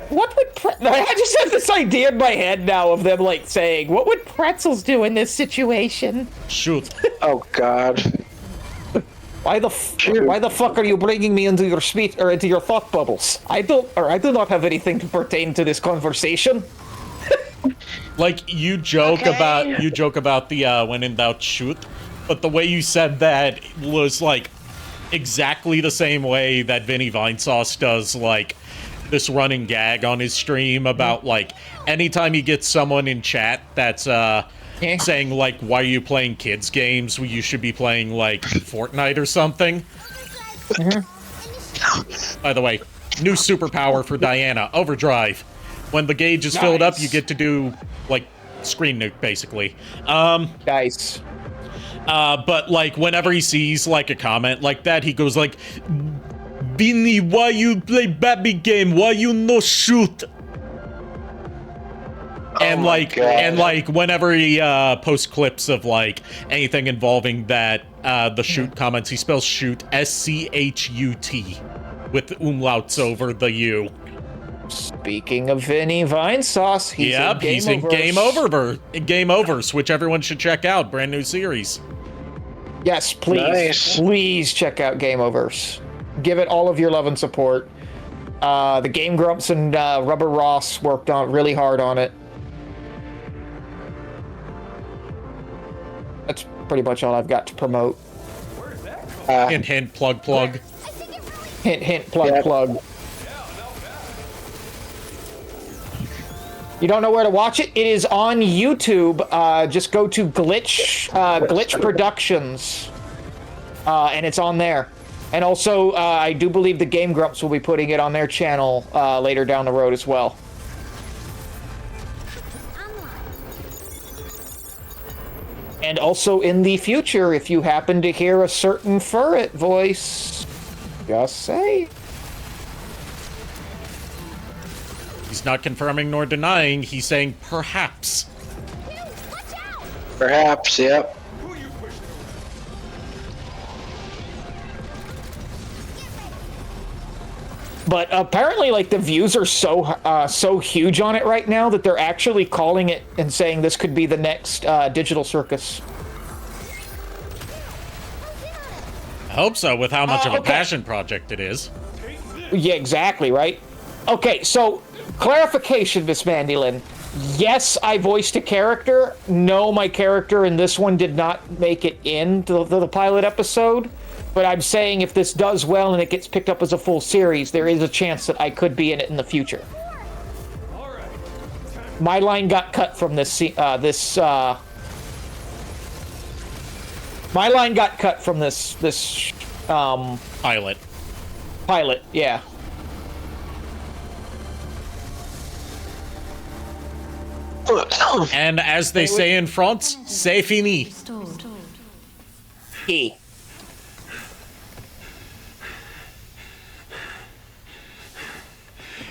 What would I just have this idea in my head now of them like saying, what would Pretzels do in this situation? Shoot. Oh God. Why the fuck are you bringing me into your speech or into your thought bubbles? I do not have anything to pertain to this conversation. Like you joke about the when in doubt shoot, but the way you said that was like exactly the same way that Vinny Vinesauce does like this running gag on his stream about like anytime he gets someone in chat that's saying like, why are you playing kids games? You should be playing like Fortnite or something. By the way, new superpower for Diana, Overdrive. When the gauge is filled up, you get to do like screen nuke basically. Nice. But like whenever he sees like a comment like that, he goes like, Vinny, why you play baby game? Why you no shoot? And like whenever he posts clips of like anything involving that the shoot comments, he spells shoot S-C-H-U-T with umlauts over the U. Speaking of Vinny Vinesauce, he's in Game Overs, which everyone should check out. Brand new series. Yes, please. Nice. Please check out Game Overs. Give it all of your love and support. The Game Grumps and Rubber Ross worked on really hard on it. That's pretty much all I've got to promote. Hint, hint, plug, plug. Hint, hint, plug, Yep. plug. You don't know where to watch it? It is on YouTube. Just go to Glitch Productions, and it's on there. And also, I do believe the Game Grumps will be putting it on their channel later down the road as well. And also in the future, if you happen to hear a certain Furret voice, just say. He's not confirming nor denying. He's saying perhaps. Perhaps, yep. But apparently, like, the views are so huge on it right now that they're actually calling it and saying this could be the next Digital Circus. I hope so, with how much of a okay. passion project it is. Yeah, exactly, right? Okay, so, clarification, Miss Mandolin. Yes, I voiced a character. No, my character in this one did not make it into the pilot episode. But I'm saying if this does well and it gets picked up as a full series, there is a chance that I could be in it in the future. My line got cut from this. My line got cut from this Pilot. pilot. Yeah. And as they say in France, c'est fini. He.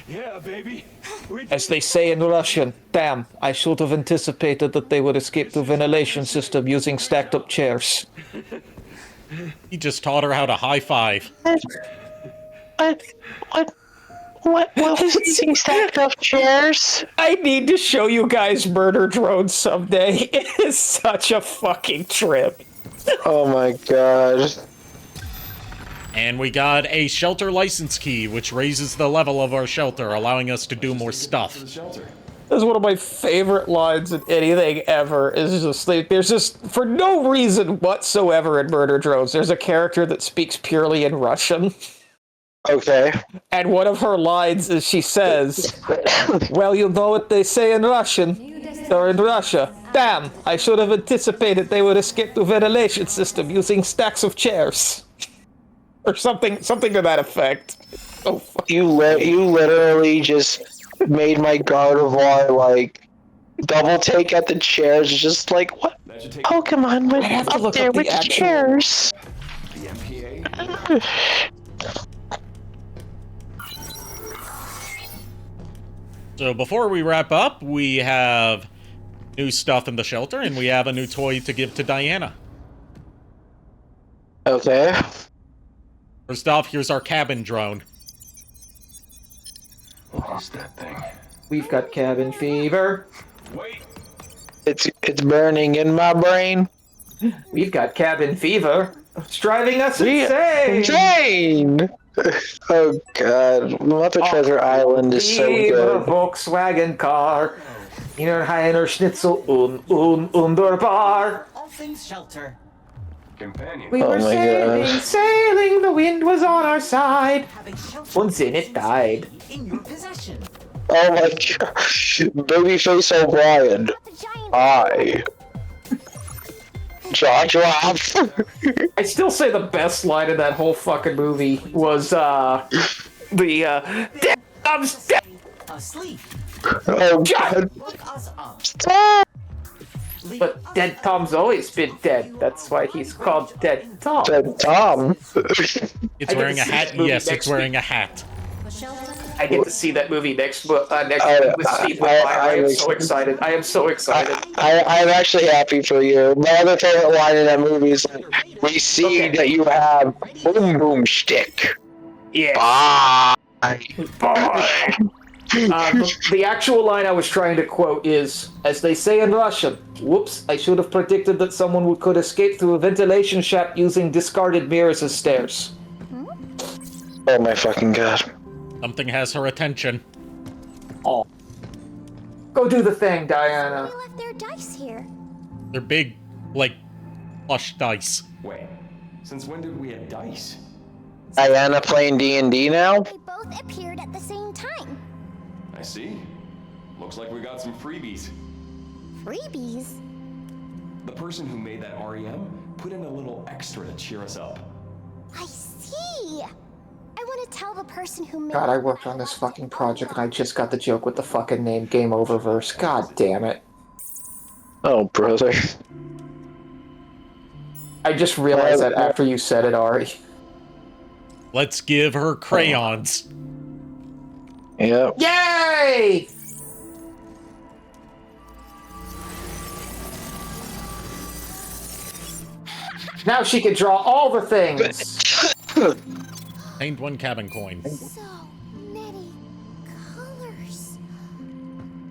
Yeah, baby. As they say in Russian, damn, I should have anticipated that they would escape the ventilation system using stacked up chairs. He just taught her how to high five. What was using stacked up chairs? I need to show you guys Murder Drone someday. It is such a fucking trip. Oh my god. And we got a shelter license key, which raises the level of our shelter, allowing us to do more stuff. The shelter. That's one of my favorite lines in anything ever. Is just like, there's just, for no reason whatsoever in Murder Drones, there's a character that speaks purely in Russian. Okay. And one of her lines is she says, well, you know what they say in Russian, or in Russia. Damn, I should have anticipated they would escape the ventilation system using stacks of chairs. Or something to that effect. Oh, fuck. You literally just made my Gardevoir, like, double take at the chairs, just like, what? That should take Pokemon went have to up look there up the with actual- chairs. the MPA. So before we wrap up, we have new stuff in the shelter, and we have a new toy to give to Diana. Okay. First off, here's our cabin drone. What is that thing? We've got cabin fever. Wait. It's burning in my brain. We've got cabin fever. It's driving us insane. Insane! Oh god. Muppet Treasure Island is so Viva good. Volkswagen car. Inner Heiner Schnitzel wunderbar. All things shelter. Companion. We Oh were my sailing, gosh. sailing, the wind was on our side. Having shelter Once in it died. in your possession. Oh my gosh. Babyface O'Brien. The giant Hi. Jaw drop. I still say the best line in that whole fucking movie was Dead, I'm dead. Asleep. Oh god. Woke us up. Leave But us Dead Tom's always been dead. That's why he's called Dead Tom. Dead Tom. It's get wearing to a see hat. this movie Yes, it's next wearing a hat. the shelter. I get to see that movie next week with Steve I- Whitmire. I am I- so excited. I am so excited. I'm actually happy for you. My other favorite line in that movie is like, we see that you have boom boom stick. Yeah. Bye. Bye. The actual line I was trying to quote is, as they say in Russian, whoops, I should have predicted that someone could escape through a ventilation shaft using discarded mirrors as stairs. Oh my fucking god. Something has her attention. Oh. Go do the thing, Diana. they left their dice here. They're big, like, plush dice. Wait. Since when did we have dice? Diana playing D&D now? They both appeared at the same time. I see. Looks like we got some freebies. Freebies? The person who made that REM put in a little extra to cheer us up. I see. I want to tell the person who made God, I worked on this fucking project and I just got the joke with the fucking name Game Over Verse. God damn it. Oh, brother. I just realized that after you said it, Ari. Let's give her crayons. Yep. Yay! Now she can draw all the things. Named one cabin coin. so many colors.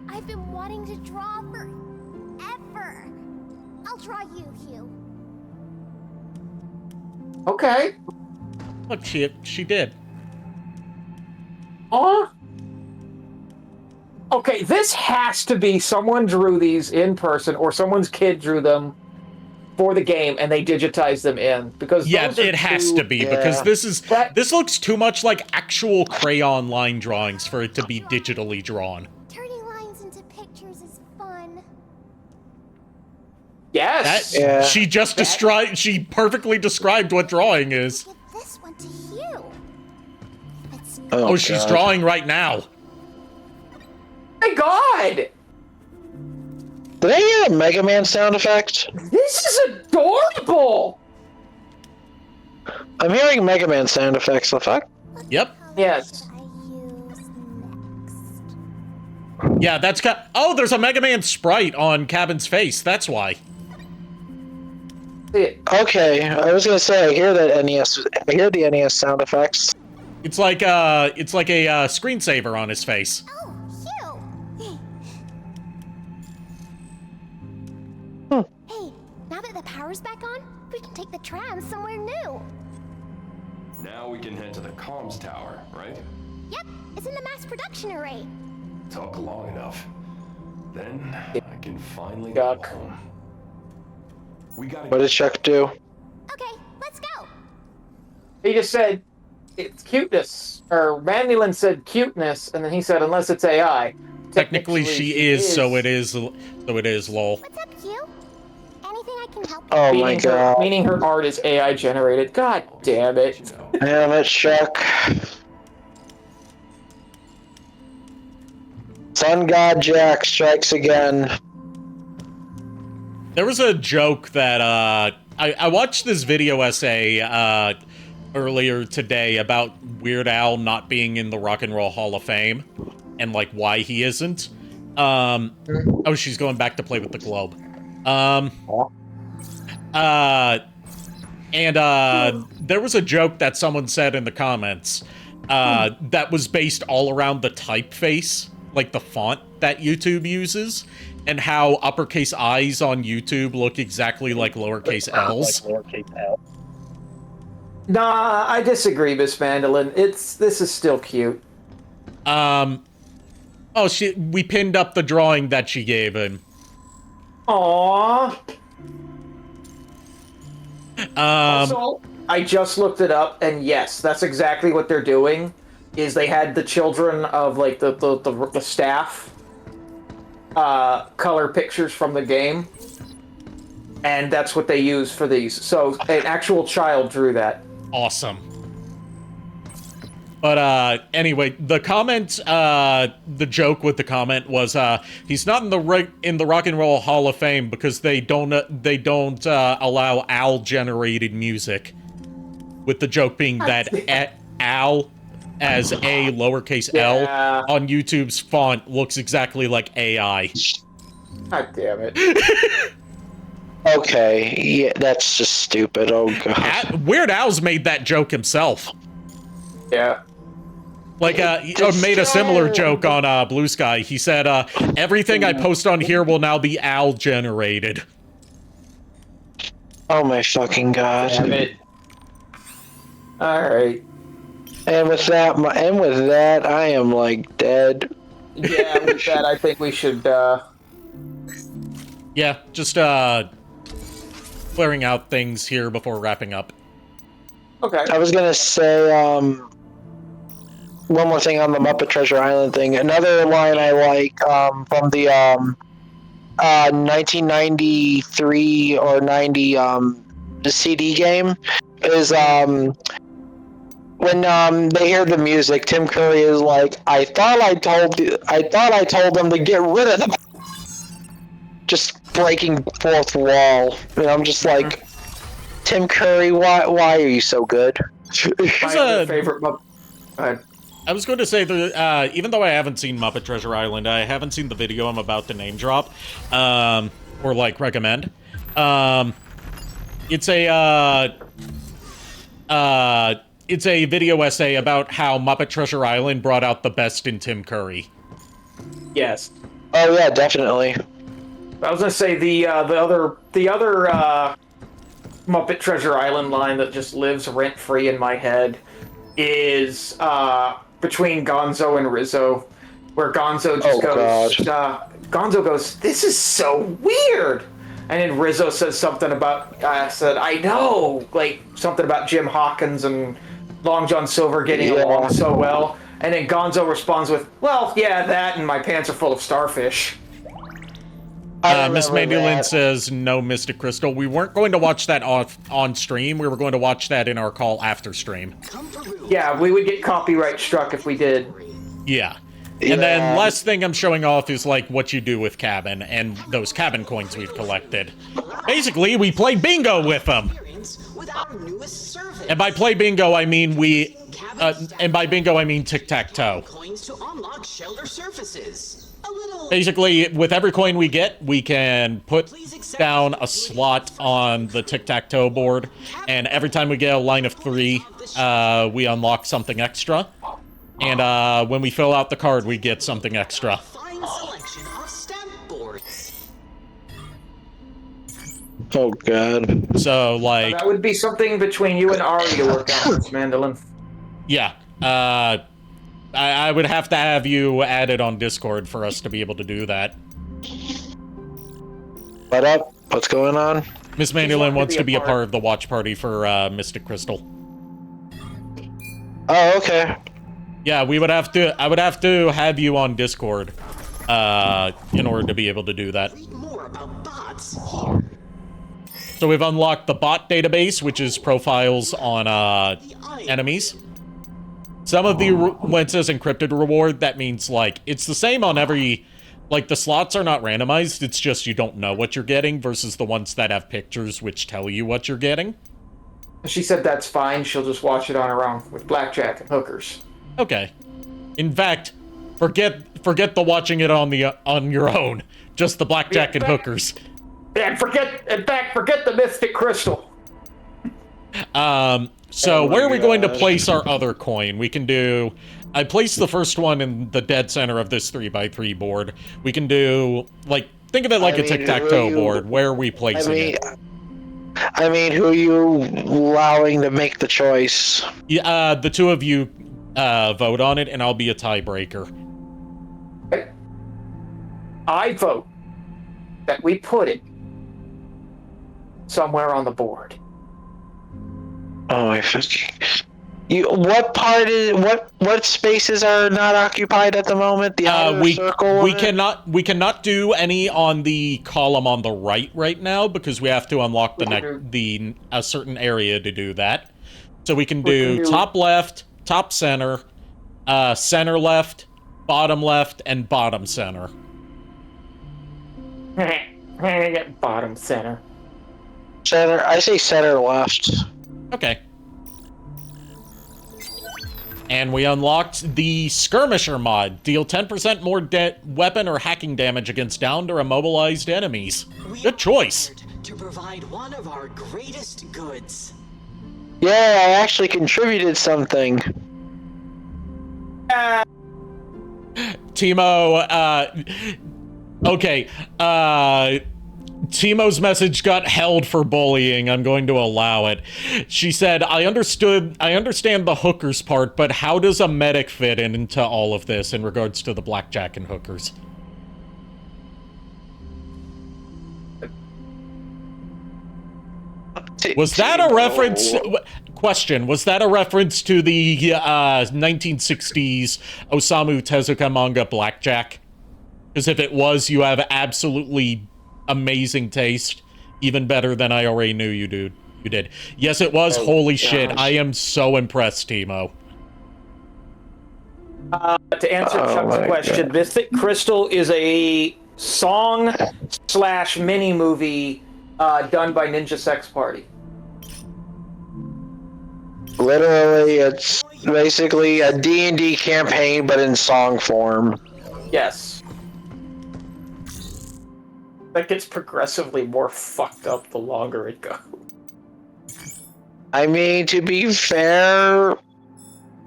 I've been wanting to draw forever. I'll draw you, Hugh. Okay. Look, she did. Huh? Okay, this has to be someone drew these in person or someone's kid drew them for the game and they digitized them in because Yeah, those are it has two- to be because That- this looks too much like actual crayon line drawings for it to be digitally drawn. Turning lines into pictures is fun. Yes. Yeah. She perfectly described what drawing is. Give this one to Hugh. It's Oh, she's God. drawing right now. My God! Did I hear a Mega Man sound effect? This is adorable! I'm hearing Mega Man sound effects. The fuck? Yep. Yes. I use next. Yeah, that's oh, there's a Mega Man sprite on Cabin's face. That's why. Okay, I was gonna say I hear that NES. I hear the NES sound effects. It's like a screensaver on his face. Oh, Hugh! Hey, now that the power's back on, we can take the tram somewhere new. Now we can head to the comms tower, right? Yep, it's in the mass production array. Talk long enough. Then I can finally Chuck. go home. We gotta What did Chuck do? Okay, let's go. He just said it's cuteness, or Mandyland said cuteness, and then he said unless it's AI. Technically, she is, so it is, lol. What's up, Hugh? Anything I can help? Oh my god. Meaning her art is AI generated. God damn it. Damn it, Chuck. Sun God Jack strikes again. There was a joke that, I watched this video essay, earlier today about Weird Al not being in the Rock and Roll Hall of Fame, and, like, why he isn't. Oh, she's going back to play with the globe. There was a joke that someone said in the comments, that was based all around the typeface, like the font that YouTube uses, and how uppercase I's on YouTube look exactly like lowercase L's. Nah, I disagree, Miss Mandolin. This is still cute. Oh, we pinned up the drawing that she gave him. Aww. Also, I just looked it up, and yes, that's exactly what they're doing. Is they had the children of like the staff color pictures from the game, and that's what they use for these. So an actual child drew that. Awesome. But anyway, the comment, the joke with the comment was, he's not in the Rock and Roll Hall of Fame because they don't allow Al generated music. With the joke being that Al as a lowercase L on YouTube's font looks exactly like AI. God damn it. Okay, yeah, that's just stupid. Oh god. Weird Al's made that joke himself. Yeah. Like, he made a similar joke on Blue Sky. He said, everything I post on here will now be Al generated. Oh my fucking god. Damn it. Alright. And with that, I am like dead. Yeah, with that, I think we should, Yeah, just, clearing out things here before wrapping up. Okay. I was gonna say, one more thing on the Muppet Treasure Island thing. Another line I like, from the, 1993 or 90, the CD game is, when they hear the music, Tim Curry is like, I thought I told them to get rid of them. Just breaking fourth wall. And I'm just like, Tim Curry, why are you so good? My favorite Muppet. I was going to say that even though I haven't seen Muppet Treasure Island, I haven't seen the video I'm about to name drop, or like recommend. It's a video essay about how Muppet Treasure Island brought out the best in Tim Curry. Yes. Oh yeah, definitely. I was gonna say the other Muppet Treasure Island line that just lives rent free in my head is between Gonzo and Rizzo, where Gonzo just Gonzo goes, "This is so weird," and then Rizzo says something about I know, like something about Jim Hawkins and Long John Silver getting along so well, and then Gonzo responds with, "Well, yeah, that and my pants are full of starfish." Miss Mandolin says, no, Mystic Crystal. We weren't going to watch that on stream. We were going to watch that in our call after stream. Yeah, we would get copyright struck if we did. Yeah. And then last thing I'm showing off is, like, what you do with cabin and those cabin coins we've collected. Basically, we play bingo with them. And by play bingo, I mean tic-tac-toe. Coins to unlock shelter surfaces. A little. Basically, with every coin we get, we can put down a slot on the tic-tac-toe board, and every time we get a line of 3, we unlock something extra. And when we fill out the card, we get something extra. Fine selection of stamp boards. Oh god. So, like, That would be something between you and Ari to work out, Miss Mandolin. yeah. I would have to have you added on Discord for us to be able to do that. What up? What's going on? Miss Mandolin wants to be a part of the watch party for Mystic Crystal. Oh, okay. Yeah, we would have to. I would have to have you on Discord, in order to be able to do that. Read more about bots here. So we've unlocked the bot database, which is profiles on enemies. Some of the when it says encrypted reward, that means like it's the same on every. Like the slots are not randomized. It's just you don't know what you're getting versus the ones that have pictures which tell you what you're getting. She said that's fine. She'll just watch it on her own with blackjack and hookers. Okay. In fact, forget the watching it on your own. Just the blackjack and hookers. And forget the Mystic Crystal. So where are we going to place our other coin? We can do... I placed the first one in the dead center of this 3x3 board. We can do, like, think of it like a tic-tac-toe board. Where are we placing it? I mean, who are you allowing to make the choice? Yeah, the two of you vote on it, and I'll be a tiebreaker. I vote that we put it somewhere on the board. Oh my fucking! What spaces are not occupied at the moment? The outer circle. We cannot do any on the column on the right now because we have to unlock a certain area to do that. So we can do top left, top center, center left, and bottom center. Bottom center. Center. I say center left. Okay. And we unlocked the Skirmisher mod. Deal 10% more weapon or hacking damage against downed or immobilized enemies. Good choice. To provide one of our greatest goods. Yeah, I actually contributed something. Timo, okay, Timo's message got held for bullying. I'm going to allow it. She said, I understand the hookers part, but how does a medic fit into all of this in regards to the blackjack and hookers? Was that a reference? Question, was that a reference to the 1960s Osamu Tezuka manga Blackjack? Because if it was, you have absolutely amazing taste. Even better than I already knew you did. Yes, it was. Holy shit. I am so impressed, Timo. To answer Chuck's question, Mystic Crystal is a song / mini movie done by Ninja Sex Party. Literally, it's basically a D&D campaign, but in song form. Yes. That gets progressively more fucked up the longer it goes. I mean, to be fair,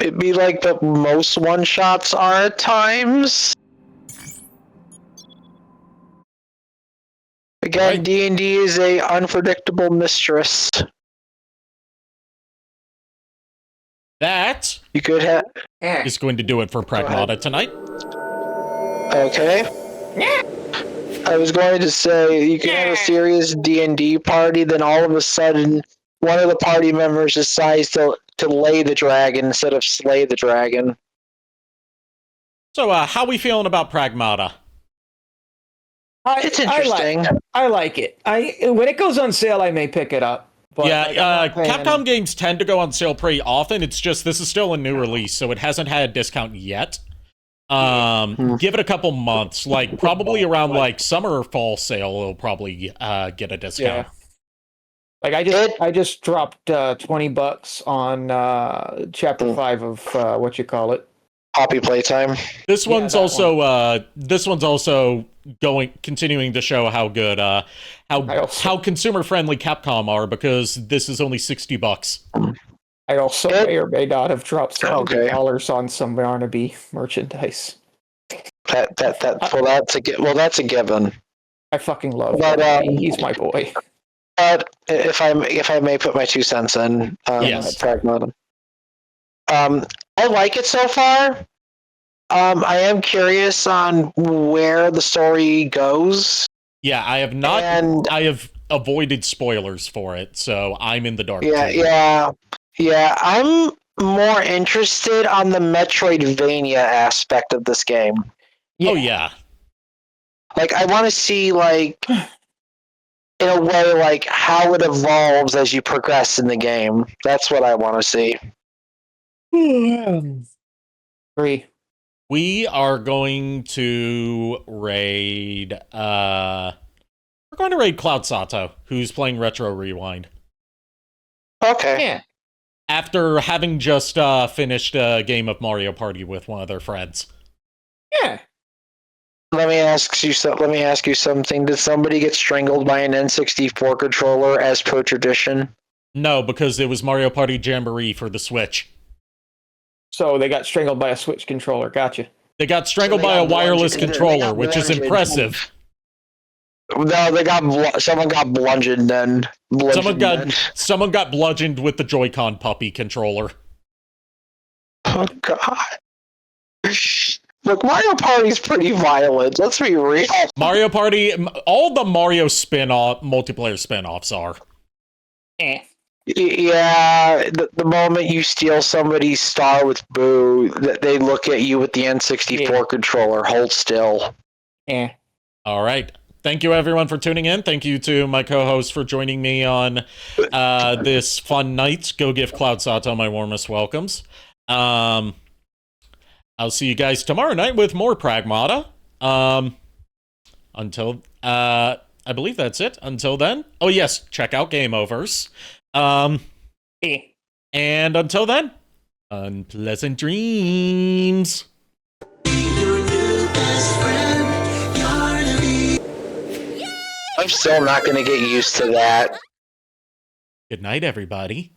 it'd be like the most one-shots are at times. Again, D&D is a unpredictable mistress. That you could have is going to do it for Pragmata tonight. Okay. I was going to say you can have a serious D&D party, then all of a sudden one of the party members decides to lay the dragon instead of slay the dragon. So, how we feeling about Pragmata? It's interesting. I like it. When it goes on sale, I may pick it up. But Capcom games tend to go on sale pretty often. It's just this is still a new release, so it hasn't had a discount yet. Give it a couple months, like probably around like summer or fall sale, it'll probably get a discount. Yeah. Like I just dropped $20 on chapter 5 of what you call it. Poppy playtime. This one's that also continuing to show how good how consumer friendly Capcom are, because this is only $60. I also may or may not have dropped $70 Okay. on some Barnaby merchandise. That's a given. I fucking love But Barnaby. He's my boy. but if I may put my 2 cents in, Yes. Pragmata. I like it so far. I am curious on where the story goes. Yeah, I have not. And I have avoided spoilers for it, so I'm in the dark. yeah. I'm more interested on the Metroidvania aspect of this game. Oh yeah. Like, I want to see, like, in a way, like, how it evolves as you progress in the game. That's what I want to see. Agree. We are going to raid. We're going to raid Cloud Sato, who's playing Retro Rewind. Okay. Yeah. After having just finished a game of Mario Party with one of their friends. Yeah. Let me ask you something. Did somebody get strangled by an N64 controller as per tradition? No, because it was Mario Party Jamboree for the Switch. So they got strangled by a Switch controller. Gotcha. They got strangled by a wireless controller, which is impressive. No, someone got bludgeoned then. Someone got bludgeoned with the Joy-Con puppy controller. Oh god. Look, Mario Party's pretty violent. Let's be real. Mario Party, all the Mario multiplayer spin-offs are. Yeah, the moment you steal somebody's star with Boo, they look at you with the N64 controller. Hold still. All right. Thank you, everyone, for tuning in. Thank you to my co-host for joining me on this fun night. Go give Cloud Sato my warmest welcomes. I'll see you guys tomorrow night with more Pragmata. Until I believe that's it. Until then, oh yes, check out Game Overs. And until then, unpleasant dreams. I'm still not going to get used to that. Good night, everybody.